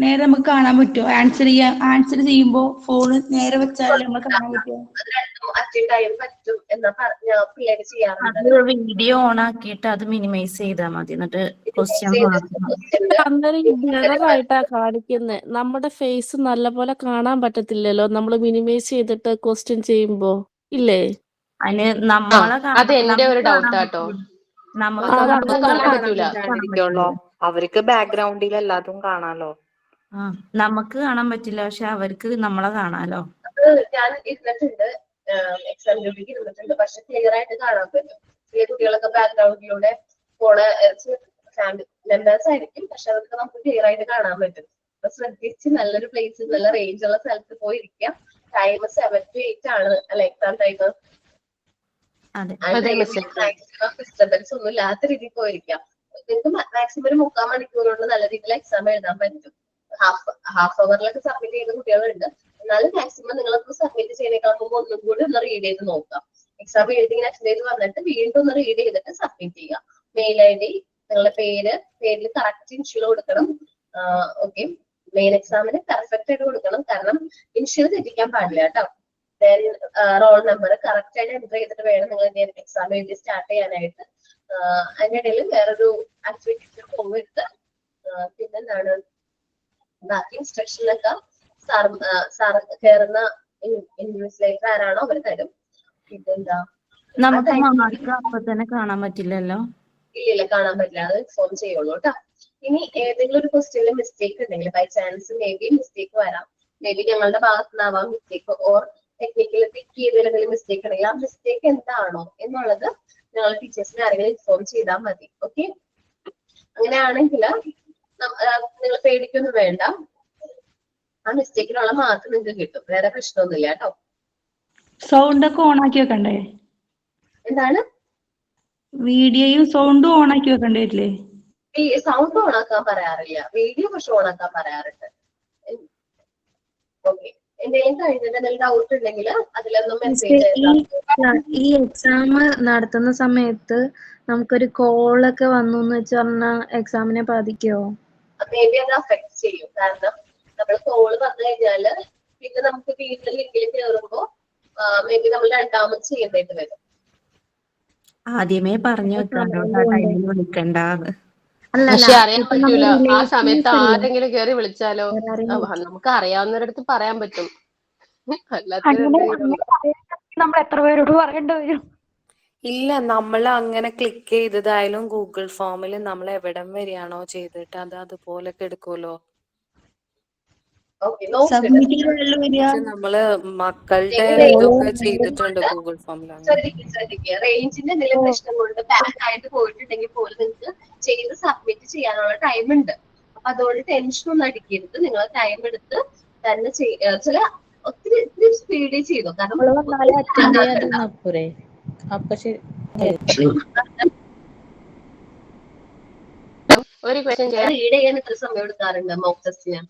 നേരെ നമുക്ക് കാണാൻ പറ്റുമോ? ആൻസർ ചെയ്യുമ്പോ ഫോണ് നേരെ വെച്ചാൽ നമുക്ക് കാണാൻ പറ്റുമോ? അത് രണ്ടും അറ്റ് ടൈം പറ്റും എന്നാ ഞാൻ പിള്ളേര് ചെയ്യാറുണ്ട്. അത് വീഡിയോ ഓൺ ആക്കിയിട്ട് അത് മിനിമൈസ് ചെയ്താൽ മതി, എന്നിട്ട് ക്വസ്റ്റ്യൻ അന്നേരം ബ്ലറായിട്ടാ കാണിക്കുന്നത്. നമ്മുടെ ഫേസ് നല്ലപോലെ കാണാൻ പറ്റത്തില്ലല്ലോ നമ്മൾ മിനിമൈസ് ചെയ്തിട്ട് ക്വസ്റ്റ്യൻ ചെയ്യുമ്പോ, ഇല്ലേ? അതിന് നമ്മളെ അത് എന്റെ ഒരു ഡൗട്ട് ആട്ടോ. നമുക്ക് കാണാൻ പറ്റൂല. അവർക്ക് ബാക്ക്ഗ്രൗണ്ടിൽ എല്ലാതും കാണാലോ. നമുക്ക് കാണാൻ പറ്റില്ല, പക്ഷെ അവർക്ക് നമ്മളെ കാണാലോ. അത് ഞാൻ ഇരുന്നിട്ടുണ്ട്, എക്സാം ഡ്യൂട്ടിക്ക് ഇരുന്നിട്ടുണ്ട്, പക്ഷെ ക്ലിയർ ആയിട്ട് കാണാൻ പറ്റും. ചില കുട്ടികളൊക്കെ ബാക്ക്ഗ്രൗണ്ടിലൂടെ പോണ ഫാമിലി മെമ്പേഴ്സ് ആയിരിക്കും, പക്ഷെ അവർക്ക് നമുക്ക് ക്ലിയർ ആയിട്ട് കാണാൻ പറ്റും. അപ്പൊ ശ്രദ്ധിച്ച് നല്ലൊരു പ്ലേസ്, നല്ല റേഞ്ച് ഉള്ള സ്ഥലത്ത് പോയി ഇരിക്കാം. ടൈം 7 to 8 ആണ് അല്ല എക്സാം ടൈം. ഡിസ്റ്റർബൻസ് ഒന്നും ഇല്ലാത്ത രീതിയിൽ പോയിരിക്കാം. നിങ്ങൾക്ക് മാക്സിമം ഒരു 3/4 മണിക്കൂർ കൊണ്ട് നല്ല രീതിയിൽ എക്സാം എഴുതാൻ പറ്റും. ഹാഫ് അവറിലൊക്കെ സബ്മിറ്റ് ചെയ്യുന്ന കുട്ടികളുണ്ട്. എന്നാലും മാക്സിമം നിങ്ങളൊക്കെ സബ്മിറ്റ് ചെയ്യുന്നേക്കാൾ മുമ്പ് ഒന്നും കൂടി ഒന്ന് റീഡ് ചെയ്ത് നോക്കാം. എക്സാം എഴുതി നെക്സ്റ്റ് ഡേറ്റ് വന്നിട്ട് വീണ്ടും ഒന്ന് റീഡ് ചെയ്തിട്ട് സബ്മിറ്റ് ചെയ്യുക. മെയിൽ ID, നിങ്ങളുടെ പേരിൽ കറക്റ്റ് ഇൻഷ്യൽ കൊടുക്കണം. ഓക്കെ, മെയിൻ എക്സാമിന് പെർഫെക്റ്റ് ആയിട്ട് കൊടുക്കണം, കാരണം ഇൻഷ്യൽ തെറ്റിക്കാൻ പാടില്ല കേട്ടോ. ദെൻ റോൾ നമ്പർ കറക്റ്റ് ആയിട്ട് എൻ്റർ ചെയ്തിട്ട് വേണം നിങ്ങൾ എക്സാം എഴുതി സ്റ്റാർട്ട് ചെയ്യാനായിട്ട്. അതിന്റെ ഇടയിൽ വേറൊരു ആക്ടിവിറ്റിക്ക് പോകരുത്. പിന്നെന്താണ്, ബാക്കി ഇൻസ്ട്രക്ഷനൊക്കെ സാർ കയറുന്ന ഇൻവിജിലേറ്റർ ആരാണോ അവർ തരും. പിന്നെന്താ, നമുക്ക് മാർക്ക് അപ്പൊ തന്നെ കാണാൻ പറ്റില്ലല്ലോ. ഇല്ല കാണാൻ പറ്റില്ല, അത് ഇൻഫോം ചെയ്യുള്ളൂ കേട്ടോ. ഇനി ഏതെങ്കിലും ഒരു ക്വസ്റ്റ്യനിൽ മിസ്റ്റേക്ക് ഉണ്ടെങ്കിൽ by chance may be mistake വരാം. മേ ബി ഞങ്ങളുടെ ഭാഗത്ത് നിന്നാവാം മിസ്റ്റേക്ക്, ഓർ ടെക്നിക്കലി പിക്ക് ചെയ്തതിലെങ്കിലും മിസ്റ്റേക്ക് ഉണ്ടെങ്കിൽ ആ മിസ്റ്റേക്ക് എന്താണോ എന്നുള്ളത് ഞങ്ങളുടെ ടീച്ചേഴ്സിനെ ആരെങ്കിലും ഇൻഫോം ചെയ്താൽ മതി. ഓക്കെ, അങ്ങനെയാണെങ്കിൽ നിങ്ങൾ പേടിക്കൊന്നും വേണ്ട, ആ മിസ്റ്റേക്കിനുള്ള മാർക്ക് നിങ്ങൾക്ക് കിട്ടും, വേറെ പ്രശ്നമൊന്നുമില്ല കേട്ടോ. സൗണ്ട് ഒക്കെ ഓൺ ആക്കി വെക്കണ്ടേ? എന്താണ്? വീഡിയോയും സൗണ്ടും ഓൺ ആക്കി വെക്കേണ്ടി വരില്ലേ? സൗണ്ട് ഓൺ ആക്കാൻ പറയാറില്ല, വീഡിയോ പക്ഷെ ഓൺ ആക്കാൻ പറയാറുണ്ട്. ഓക്കെ, എന്തെങ്കിലും കഴിഞ്ഞിട്ട് എന്തെങ്കിലും ഡൗട്ട് ഉണ്ടെങ്കിൽ അതിലൊന്നും മെസ്സേജ് ഈ എക്സാം നടത്തുന്ന സമയത്ത് നമുക്കൊരു കോളൊക്കെ വന്നു എന്ന് വെച്ച് പറഞ്ഞാൽ എക്സാമിനെ ബാധിക്കുമോ? മേ ബി അത് അഫക്ട് ചെയ്യും. കാരണം നമ്മൾ കോള് വന്നു കഴിഞ്ഞാല് പിന്നെ നമുക്ക് വീട്ടിൽ ലിങ്കിൽ കയറുമ്പോ മേ ബി നമ്മൾ രണ്ടാമത് ചെയ്യേണ്ടതായിട്ട് വരും. ആദ്യമേ പറഞ്ഞു വെക്കാണ്ടോ ടൈമിൽ വിളിക്കണ്ടാന്ന്. പക്ഷെ അറിയാൻ പറ്റൂല, ആ സമയത്ത് ആരെങ്കിലും കയറി വിളിച്ചാലോ നമുക്ക് അറിയാവുന്നവരടുത്ത് പറയാൻ പറ്റും. നമ്മൾ എത്ര പേരോട് പറയേണ്ടി വരും? ഇല്ല, നമ്മൾ അങ്ങനെ ക്ലിക്ക് ചെയ്തതായാലും ഗൂഗിൾ ഫോമിൽ നമ്മൾ എവിടം വരെയാണോ ചെയ്തിട്ട് അത് അതുപോലൊക്കെ എടുക്കുമല്ലോ. നമ്മള് മക്കളുടെ ഇതൊക്കെ ചെയ്തിട്ടുണ്ട് ഗൂഗിൾ ഫോമിലാണ്. ശ്രദ്ധിക്കുക, റേഞ്ചിന്റെ എന്തെങ്കിലും പ്രശ്നം കൊണ്ട് ബാക്ക് ആയിട്ട് പോയിട്ടുണ്ടെങ്കിൽ പോലും നിങ്ങൾക്ക് ചെയ്ത് സബ്മിറ്റ് ചെയ്യാനുള്ള ടൈം ഉണ്ട്. അപ്പൊ അതുകൊണ്ട് ടെൻഷൻ ഒന്നും അടിക്കരുത്. നിങ്ങൾ ടൈം എടുത്ത് തന്നെ ചില ഒത്തിരി സ്പീഡിൽ ചെയ്തു. കാരണം ഒരു ക്വസ്റ്റ്യൻ റീഡ് ചെയ്യാൻ എത്ര സമയം എടുക്കാറുണ്ട് മോക്ക് ടെസ്റ്റിന്?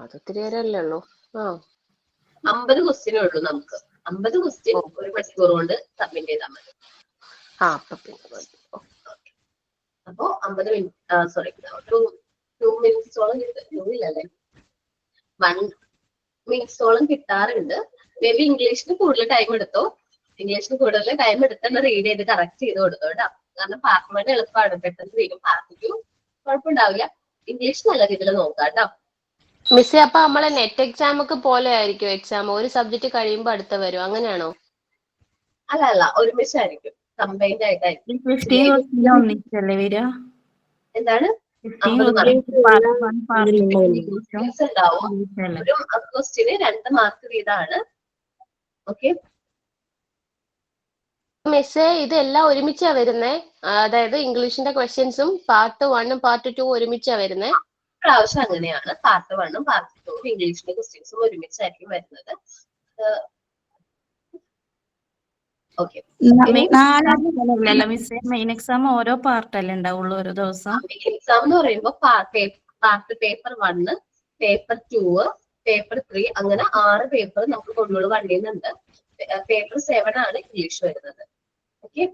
അതൊത്തിരി നേരമല്ലേ ഉള്ളൂ. 50 ക്വസ്റ്റ്യനേ ഉള്ളൂ നമുക്ക്. 50 ക്വസ്റ്റ്യൻ 1 മണിക്കൂർ കൊണ്ട് സബ്മിറ്റ് ചെയ്താൽ മതി. അപ്പൊ 50 മിനിറ്റ്, സോറി, ഒരു 2 മിനിറ്റ്സോളം കിട്ടും. 2 ഇല്ലല്ലേ, 1 മിനിറ്റ്സോളം കിട്ടാറുണ്ട്. മേ ബി ഇംഗ്ലീഷിന് കൂടുതൽ ടൈം എടുത്തോ, ഇംഗ്ലീഷിന് കൂടുതൽ ടൈം എടുത്ത് റീഡ് ചെയ്ത് കറക്റ്റ് ചെയ്ത് കൊടുത്തോ കേട്ടോ. കാരണം പാർട്ട് 1 എളുപ്പമാണ്, പെട്ടെന്ന് തീരും. പാർട്ട് 2 കുഴപ്പമുണ്ടാവില്ല. ഇംഗ്ലീഷ് നല്ല രീതിയിൽ നോക്കാം കേട്ടോ. മിസ്സേ, അപ്പൊ നമ്മളെ നെറ്റ് എക്സാം ഒക്കെ പോലെ ആയിരിക്കും എക്സാം? ഒരു സബ്ജക്ട് കഴിയുമ്പോ അടുത്ത വരും, അങ്ങനെയാണോ? അല്ല അല്ല, ഒരുമിച്ചായിരിക്കും, കമ്പൈൻഡ് ആയിട്ടായിരിക്കും. 15 ക്വസ്റ്റ്യൻ ഒന്നിച്ചല്ലേ വരിക? എന്താണ് 15 50 പാർട്ട് 1 പാർട്ട് 2 മാർക്സ് ഉണ്ടാവും. ഒരു ക്വസ്റ്റ്യന് 2 മാർക്ക് വീതമാണ്. ഓക്കെ മിസ്സേ, ഇതെല്ലാം ഒരുമിച്ചാ വരുന്നേ? അതായത് ഇംഗ്ലീഷിന്റെ ക്വസ്റ്റ്യൻസും പാർട്ട് 1 പാർട്ട് 2 ഒരുമിച്ചാ വരുന്നേ? പ്രാവശ്യം അങ്ങനെയാണ്. പാർട്ട് 1 പാർട്ട് 2 ഇംഗ്ലീഷിന്റെ ക്വസ്റ്റ്യൻസും ഒരുമിച്ചായിരിക്കും വരുന്നത്. ഓക്കെ, മെയിൻ എക്സാം ഓരോ പാർട്ടല്ലേ ഉണ്ടാവുള്ളൂ ഓരോ ദിവസം? എക്സാം എന്ന് പറയുമ്പോൾ പാർട്ട് പേപ്പർ 1, പേപ്പർ 2, പേപ്പർ 3 അങ്ങനെ 6 പേപ്പർ നമുക്ക് കൊണ്ടുപോയി വണ്ടിയുന്നുണ്ട്. പേപ്പർ 7 ആണ് ഇംഗ്ലീഷ് വരുന്നത്. ഓക്കെ,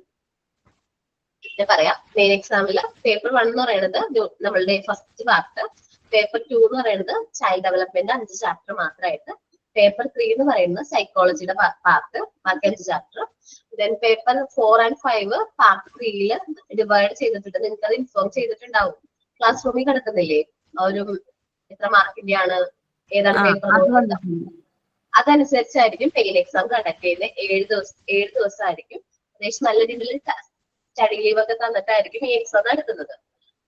ഞാൻ പറയാം. മെയിൻ എക്സാമില് പേപ്പർ 1 എന്ന് പറയുന്നത് നമ്മളുടെ ഫസ്റ്റ് പാർട്ട്, പേപ്പർ 2 എന്ന് പറയുന്നത് ചൈൽഡ് ഡെവലപ്മെന്റ് 5 ചാപ്റ്റർ മാത്രമായിട്ട്, പേപ്പർ 3 എന്ന് പറയുന്നത് സൈക്കോളജിയുടെ പാർട്ട്, ബാക്കി 5 chapter. Then paper 4 and 5 part 3 divide ചെയ്തിട്ടുണ്ട്. നിങ്ങൾക്ക് അത് ഇൻഫോം ചെയ്തിട്ടുണ്ടാവും. ക്ലാസ് റൂമിൽ കിടക്കുന്നില്ലേ ഒരു എത്ര മാർക്കിന്റെയാണ്, ഏതാണ് പേപ്പർ, അതനുസരിച്ചായിരിക്കും മെയിൻ എക്സാം കണ്ടക്ട് ചെയ്യുന്നത്. 7 ദിവസമായിരിക്കും. അത്യാവശ്യം നല്ല രീതിയിൽ സ്റ്റഡി ലീവ് ഒക്കെ തന്നിട്ടായിരിക്കും ഈ എക്സാം നടത്തുന്നത്.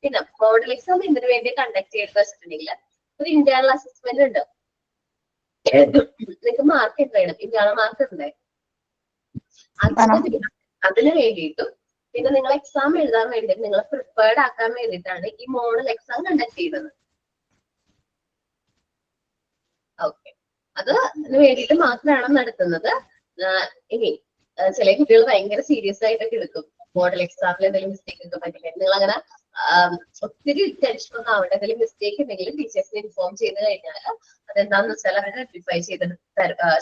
പിന്നെ മോഡൽ എക്സാം എന്തിനു വേണ്ടി കണ്ടക്ട് ചെയ്ത് വെച്ചിട്ടുണ്ടെങ്കിൽ ഒരു ഇന്റേണൽ അസസ്മെന്റ് ഉണ്ട്. നിങ്ങൾക്ക് മാർക്ക് എത്ര വേണം, ഇന്റേണൽ മാർക്ക് എത്രേ, അതിന് വേണ്ടിയിട്ടും പിന്നെ നിങ്ങൾ എക്സാം എഴുതാൻ വേണ്ടിയിട്ട് നിങ്ങളെ പ്രിപ്പയർഡ് ആക്കാൻ വേണ്ടിയിട്ടാണ് ഈ മോഡൽ എക്സാം കണ്ടക്ട് ചെയ്യുന്നത്. ഓക്കെ, അതിന് വേണ്ടിയിട്ട് മാത്രമാണ് നടത്തുന്നത്. ഇനി ചില കുട്ടികൾ ഭയങ്കര സീരിയസ് ആയിട്ടൊക്കെ എടുക്കും. മോഡൽ എക്സാമിൽ എന്തെങ്കിലും മിസ്റ്റേക്ക് ഒക്കെ പറ്റില്ല. നിങ്ങൾ അങ്ങനെ ഒത്തിരി ടെൻഷൻ ഒന്നും ആവട്ടെ. എന്തെങ്കിലും മിസ്റ്റേക്ക് ഉണ്ടെങ്കിലും ടീച്ചേഴ്സിനെ ഇൻഫോം ചെയ്ത് കഴിഞ്ഞാൽ അതെന്താണെന്ന് വെച്ചാൽ അവർ റെക്ടിഫൈ ചെയ്ത്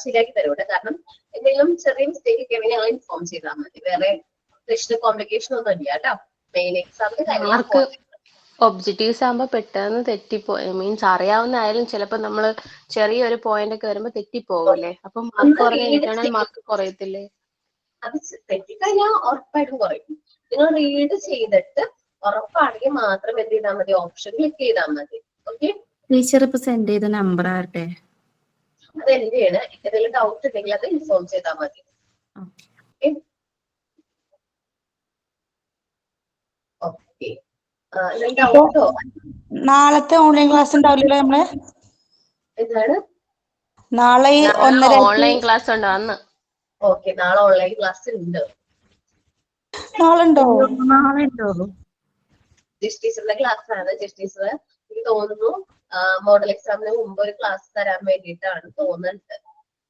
ശരിയാക്കി തരൂട്ടെ. കാരണം എന്തെങ്കിലും ചെറിയ മിസ്റ്റേക്ക് ഒക്കെ ആണെങ്കിൽ ഞങ്ങൾ ഇൻഫോം ചെയ്താൽ മതി. വേറെ പ്രശ്ന കോംപ്ലിക്കേഷൻ ഒന്നും ഇല്ല കേട്ടോ. മെയിൻ എക്സാമിന് ഒബ്ജക്റ്റീവ്സ് ആകുമ്പോ പെട്ടെന്ന് തെറ്റിപ്പോയി, മീൻസ് അറിയാവുന്നതായാലും ചിലപ്പോ നമ്മള് ചെറിയൊരു പോയിന്റ് ഒക്കെ വരുമ്പോ തെറ്റിപ്പോകൂലേ? അപ്പൊ മാർക്ക് കുറഞ്ഞ ഇന്റേണൽ മാർക്ക് കുറയത്തില്ലേ? അത് തെറ്റിക്കഴിഞ്ഞാൽ ഉറപ്പായിട്ടും കുറയും. നിങ്ങൾ റീഡ് ചെയ്തിട്ട് ഉറപ്പാണെങ്കിൽ മാത്രം എന്ത് ചെയ്താൽ മതി, ഓപ്ഷൻ ക്ലിക്ക് ചെയ്താൽ മതി. ഓക്കെ, ടീച്ചർ ഇപ്പൊ സെൻഡ് ചെയ്ത നമ്പർ ആരുടെ? അത് എന്റെയാണ്. എന്തെങ്കിലും ഡൗട്ട് ഉണ്ടെങ്കിൽ അത് ഇൻഫോം ചെയ്താൽ മതി. ഓക്കെ, ഡൗട്ടോ? നാളത്തെ ഓൺലൈൻ ക്ലാസ് ഉണ്ടാവില്ലല്ലോ നമ്മള്? എന്താണ്? നാളെ ഓൺലൈൻ ക്ലാസ് ഉണ്ടോ അന്ന്? ഓക്കെ, നാളെ ഓൺലൈൻ ക്ലാസ് ഉണ്ട്. നാളെ ഉണ്ടോ? ജിഷ് ടീച്ചറുടെ ക്ലാസ് ആണ്. ജിഷ് ടീച്ചർ എനിക്ക് തോന്നുന്നു മോഡൽ എക്സാമിന് മുമ്പ് ഒരു ക്ലാസ് തരാൻ വേണ്ടിയിട്ടാണ് തോന്നുന്നുണ്ട്.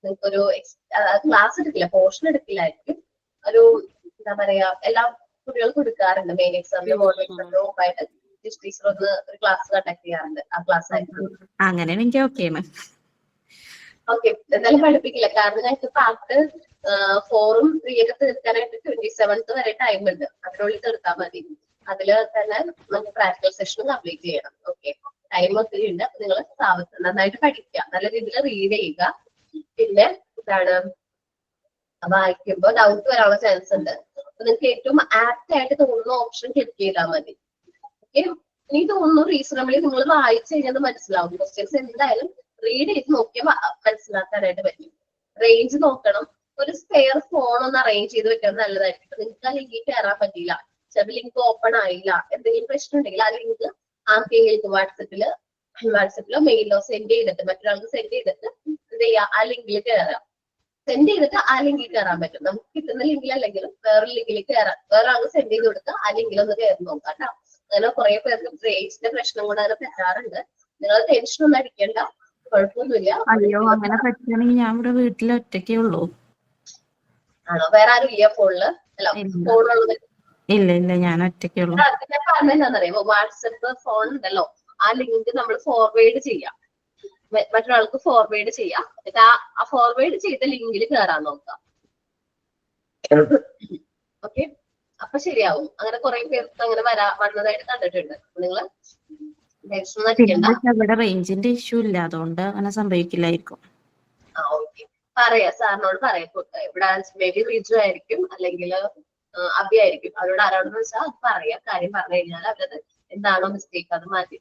നിങ്ങൾക്കൊരു ക്ലാസ് എടുക്കില്ല, പോർഷൻ എടുക്കില്ലായിരിക്കും. ഒരു എന്താ പറയാ, എല്ലാ കുട്ടികൾക്കും എടുക്കാറുണ്ട്. മെയിൻ എക്സാമിന് മോഡൽ എക്സാമിന് മുമ്പായിട്ട് ജിഷ് ടീച്ചർ ഒന്ന് ഒരു ക്ലാസ് കണ്ടക്ട് ചെയ്യാറുണ്ട്. ആ ക്ലാസ് ആയിരുന്നു. അങ്ങനെ എനിക്ക് ഓക്കെയാണ്. ഓക്കെ, എന്തായാലും പഠിപ്പിക്കില്ല. കാരണം ഞങ്ങൾക്ക് പാർട്ട് 4ഉം 3 ഒക്കെ തീർക്കാനായിട്ട് 27th വരെ ടൈം ഉണ്ട്. അതിനുള്ളിൽ തീർത്താൽ മതി. അതില് തന്നെ നമുക്ക് പ്രാക്ടിക്കൽ സെഷൻ കംപ്ലീറ്റ് ചെയ്യണം. ഓക്കെ, ടൈം ഒത്തിരി ഉണ്ട്. അപ്പൊ നിങ്ങൾ നന്നായിട്ട് പഠിക്കുക, നല്ല രീതിയിൽ റീഡ് ചെയ്യുക. പിന്നെ എന്താണ്, വായിക്കുമ്പോൾ ഡൗട്ട് വരാനുള്ള ചാൻസ് ഉണ്ട്. അപ്പൊ നിങ്ങൾക്ക് ഏറ്റവും ആപ്റ്റ് ആയിട്ട് തോന്നുന്ന ഓപ്ഷൻ ക്ലിക്ക് ചെയ്താൽ മതി. ഓക്കെ, എനിക്ക് തോന്നുന്നു റീസണബിളി നിങ്ങൾ വായിച്ചു കഴിഞ്ഞാൽ മനസ്സിലാവും. ക്വസ്റ്റ്യൻസ് എന്തായാലും റീഡ് ചെയ്ത് നോക്കിയാൽ മനസ്സിലാക്കാനായിട്ട് പറ്റും. റേഞ്ച് നോക്കണം. ഒരു സ്പെയർ ഫോൺ ഒന്ന് അറേഞ്ച് ചെയ്ത് വെക്കുന്നത് നല്ലതായിരിക്കും. നിങ്ങൾക്ക് ആ ലിങ്കിൽ കയറാൻ പറ്റിയില്ല, ചിലപ്പോൾ ലിങ്ക് ഓപ്പൺ ആയില്ല, എന്തെങ്കിലും പ്രശ്നം ഉണ്ടെങ്കിൽ ആ ലിങ്ക് ആർക്കെങ്കിലും വാട്സപ്പിലോ മെയിലോ സെൻഡ് ചെയ്തിട്ട് മറ്റൊരാൾക്ക് സെൻഡ് ചെയ്തിട്ട് എന്ത് ചെയ്യുക, ആ ലിങ്കിൽ കയറാം. സെൻഡ് ചെയ്തിട്ട് ആ ലിങ്കിൽ കയറാൻ പറ്റും. നമുക്ക് കിട്ടുന്ന ലിങ്കിൽ അല്ലെങ്കിലും വേറെ ലിങ്കിൽ കയറാം. വേറെ ആൾക്ക് സെൻഡ് ചെയ്ത് കൊടുക്കുക, ആ ലിങ്കിൽ ഒന്ന് കയറി നോക്കാം കേട്ടോ. അങ്ങനെ കുറെ പേർക്ക് റേഞ്ചിന്റെ പ്രശ്നം കൊണ്ട് അങ്ങനെ പറ്റാറുണ്ട്. നിങ്ങൾ ടെൻഷൻ ഒന്നും അടിക്കേണ്ട, കുഴപ്പമൊന്നുമില്ല. അയ്യോ, അങ്ങനെ പറ്റുകയാണെങ്കിൽ ഞാൻ ഇവിടെ വീട്ടിൽ ഒറ്റയ്ക്കേ ഉള്ളൂ. ആണോ? വേറെ ആരും ഇല്ല ഫോണില്? അല്ല, ഫോണുള്ളത് ഇല്ല ഇല്ല, ഞാൻ ഒറ്റയ്ക്കേ ഉള്ളൂ. ഞാൻ പറഞ്ഞെന്താണെന്നറിയാമോ, വാട്സപ്പ് ഫോൺ ഉണ്ടല്ലോ, ആ ലിങ്ക് നമ്മൾ ഫോർവേഡ് ചെയ്യാം, മറ്റൊരാൾക്ക് ഫോർവേഡ് ചെയ്യാം. എന്നിട്ട് ആ ഫോർവേഡ് ചെയ്ത ലിങ്കിൽ കയറാൻ നോക്കാം. ഓക്കെ, അപ്പൊ ശരിയാവും. അങ്ങനെ കുറെ പേർക്ക് അങ്ങനെ വന്നതായിട്ട് കണ്ടിട്ടുണ്ട്. നിങ്ങൾ ടെൻഷൻ അടിക്കണ്ട. ഇവിടെ റേഞ്ചിന്റെ ഇഷ്യൂ ഇല്ല, അതുകൊണ്ട് അങ്ങനെ സംഭവിക്കില്ലായിരിക്കും. ഓക്കെ, പറയാ സാറിനോട് പറയാം. ഇവിടെ മേ ബി റിജു ആയിരിക്കും, അല്ലെങ്കിൽ അബി ആയിരിക്കും. അവരോട് ആരോടെന്ന് വെച്ചാൽ അത് പറയാം. കാര്യം പറഞ്ഞു കഴിഞ്ഞാൽ അവരത് എന്താണോ മിസ്റ്റേക്ക് അത് മാറ്റി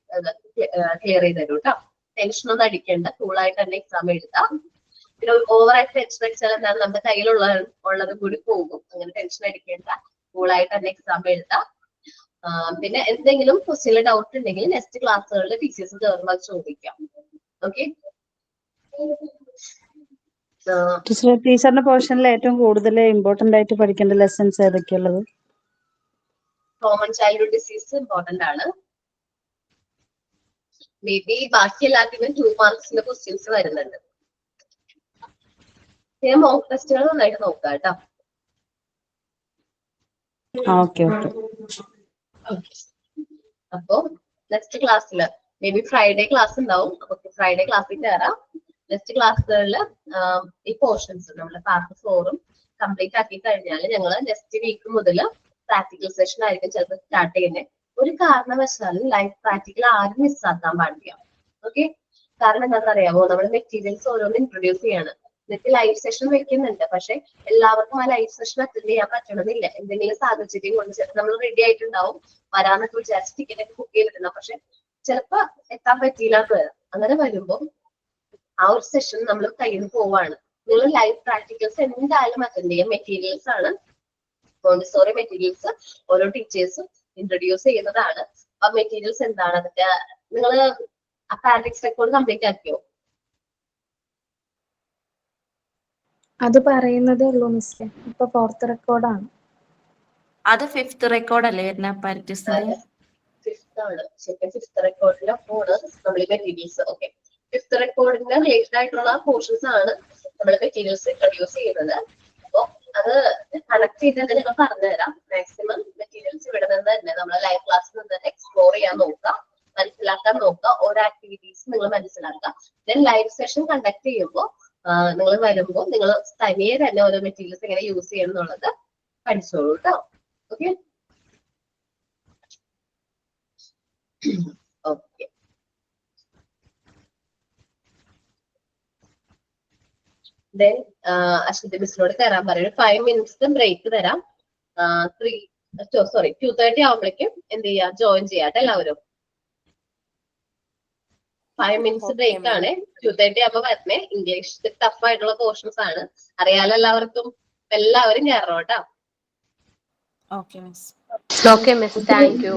ക്ലിയർ ചെയ്ത് തരും കേട്ടോ. ടെൻഷൻ ഒന്നും അടിക്കേണ്ട, കൂളായിട്ട് തന്നെ എക്സാം എഴുതാം. പിന്നെ ഓവറായിട്ട് ടെൻഷൻ അടിച്ചാൽ എന്താണ് നമ്മുടെ കയ്യിലുള്ളത് കൂടി പോകും. അങ്ങനെ ടെൻഷൻ അടിക്കേണ്ട, കൂളായിട്ട് തന്നെ എക്സാം എഴുതാം. പിന്നെ എന്തെങ്കിലും ക്വസ്റ്റ്യനിൽ ഡൗട്ട് ഉണ്ടെങ്കിൽ നെക്സ്റ്റ് ക്ലാസ്സുകളിൽ ടീച്ചേഴ്സ് കയറുമ്പോൾ അത് ചോദിക്കാം. ഓക്കെ, ടീച്ചറിന്റെ പോർഷനിൽ ഏറ്റവും കൂടുതൽ ഇമ്പോർട്ടന്റ് ആയിട്ട് പഠിക്കേണ്ട ലെസൺസ് ഏതൊക്കെയുള്ളത്? കോമൺ ചൈൽഡ്ഹുഡ് ഡിസീസ് ഇമ്പോർട്ടന്റ് ആണ്. മേ ബി ബാക്കി എല്ലാത്തിനും 2 മാർക്സിന്റെ ക്വസ്റ്റ്യൻസ് വരുന്നുണ്ട്. പിന്നെ മോക്ക് ടെസ്റ്റുകൾ നന്നായിട്ട് നോക്കാം കേട്ടോ. Okay okay. അപ്പൊ നെക്സ്റ്റ് ക്ലാസ്സിൽ മേ ബി ഫ്രൈഡേ ക്ലാസ് ഉണ്ടാവും. അപ്പൊ ഫ്രൈഡേ ക്ലാസ്സിൽ കയറാം. നെക്സ്റ്റ് ക്ലാസ്സുകളിൽ ഈ പോർഷൻസ് നമ്മുടെ പാർട്ട് 4ഉം കംപ്ലീറ്റ് ആക്കി കഴിഞ്ഞാൽ ഞങ്ങൾ നെക്സ്റ്റ് വീക്ക് മുതൽ പ്രാക്ടിക്കൽ സെഷൻ ആയിരിക്കും ചിലപ്പോൾ സ്റ്റാർട്ട് ചെയ്യുന്നത്. ഒരു കാരണവശാലും ലൈഫ് പ്രാക്ടിക്കൽ ആരും മിസ്സാക്കാൻ പാടില്ല. ഓക്കെ, കാരണം എന്താണെന്ന് അറിയാമോ, നമ്മുടെ മെറ്റീരിയൽസ് ഓരോന്ന് ഇൻട്രൊഡ്യൂസ് ചെയ്യാണ്. എന്നിട്ട് ലൈവ് സെഷൻ വെക്കുന്നുണ്ട്. പക്ഷെ എല്ലാവർക്കും ആ ലൈവ് സെഷൻ അറ്റൻഡ് ചെയ്യാൻ പറ്റണമെന്നില്ല. എന്തെങ്കിലും സാഹചര്യം കൊണ്ട് ചിലപ്പോൾ നമ്മൾ റെഡി ആയിട്ടുണ്ടാവും, വരാന്നൊക്കെ വിചാരിച്ച് ടിക്കറ്റ് ഒക്കെ ബുക്ക് ചെയ്തിട്ടുണ്ടാവും. പക്ഷെ ചിലപ്പോ എത്താൻ പറ്റിയില്ലാന്ന് വരാം. അങ്ങനെ വരുമ്പോൾ ആ ഒരു സെഷൻ നമ്മൾ കയ്യിൽ നിന്ന് പോവാണ്. നിങ്ങൾ ലൈവ് പ്രാക്ടിക്കൽസ് എന്തായാലും അറ്റൻഡ് ചെയ്യാം. മെറ്റീരിയൽസ് ആണ്, മോണ്ടിസോറി മെറ്റീരിയൽസ് ഓരോ ടീച്ചേഴ്സും ഇൻട്രൊഡ്യൂസ് ചെയ്യുന്നതാണ്. ആ മെറ്റീരിയൽസ് എന്താണ്, അതിന്റെ നിങ്ങൾ അപ്പാരൻസ് റെക്കോർഡ് കംപ്ലീറ്റ് ആക്കിയോ? അത് പറയുന്നതേ ഉള്ളൂ മിസ്സേ. ഇപ്പൊ 4th റെക്കോർഡാണ്. അത് 5th റെക്കോർഡ് അല്ലേ വരുന്ന അപ്പാരറ്റസിന്റെ? 5th ആണ്. ശരിക്കും 5th റെക്കോർഡിലെ നമ്മൾ മെറ്റീരിയൽസ്. ഓക്കെ, 5th റെക്കോർഡിന്റെ റിലേറ്റഡ് ആയിട്ടുള്ള പോർഷൻസ് ആണ് നമ്മൾ മെറ്റീരിയൽസ് ഇൻട്രൊഡ്യൂസ് ചെയ്യുന്നത്. അപ്പൊ അത് കണക്ട് ചെയ്ത് ഞങ്ങൾ പറഞ്ഞുതരാം. മാക്സിമം മെറ്റീരിയൽസ് ഇവിടെ നിന്ന് തന്നെ നമ്മൾ ലൈവ് ക്ലാസ്സിൽ നിന്ന് തന്നെ എക്സ്പ്ലോർ ചെയ്യാൻ നോക്കാം, മനസ്സിലാക്കാൻ നോക്കുക. ഓരോ ആക്ടിവിറ്റീസ് നിങ്ങൾ മനസ്സിലാക്കുക. ദെൻ ലൈവ് സെഷൻ കണ്ടക്ട് ചെയ്യുമ്പോൾ നിങ്ങൾ വരുമ്പോൾ നിങ്ങൾ തനിയെ തന്നെ ഓരോ മെറ്റീരിയൽസ് എങ്ങനെ യൂസ് ചെയ്യണം എന്നുള്ളത് പഠിച്ചോളൂ കേട്ടോ. Okay okay. ദെൻ അശ്വതി മിസ്സിനോട് കയറാൻ പറയും. 5 മിനിറ്റ്സ് ബ്രേക്ക് തരാം. 2:30 ആവുമ്പോഴേക്കും എന്ത് ചെയ്യാ, ജോയിൻ ചെയ്യാട്ടെ എല്ലാവരും. 5 മിനിറ്റ്സ് ബ്രേക്ക് ആണ്. 2:30 ആകുമ്പോൾ വരണേ. ഇംഗ്ലീഷ് ടഫ് ആയിട്ടുള്ള പോർഷൻസ് ആണ്, അറിയാലോ എല്ലാവർക്കും. എല്ലാവരും കയറണം കേട്ടോ. Okay miss. Okay miss, thank you.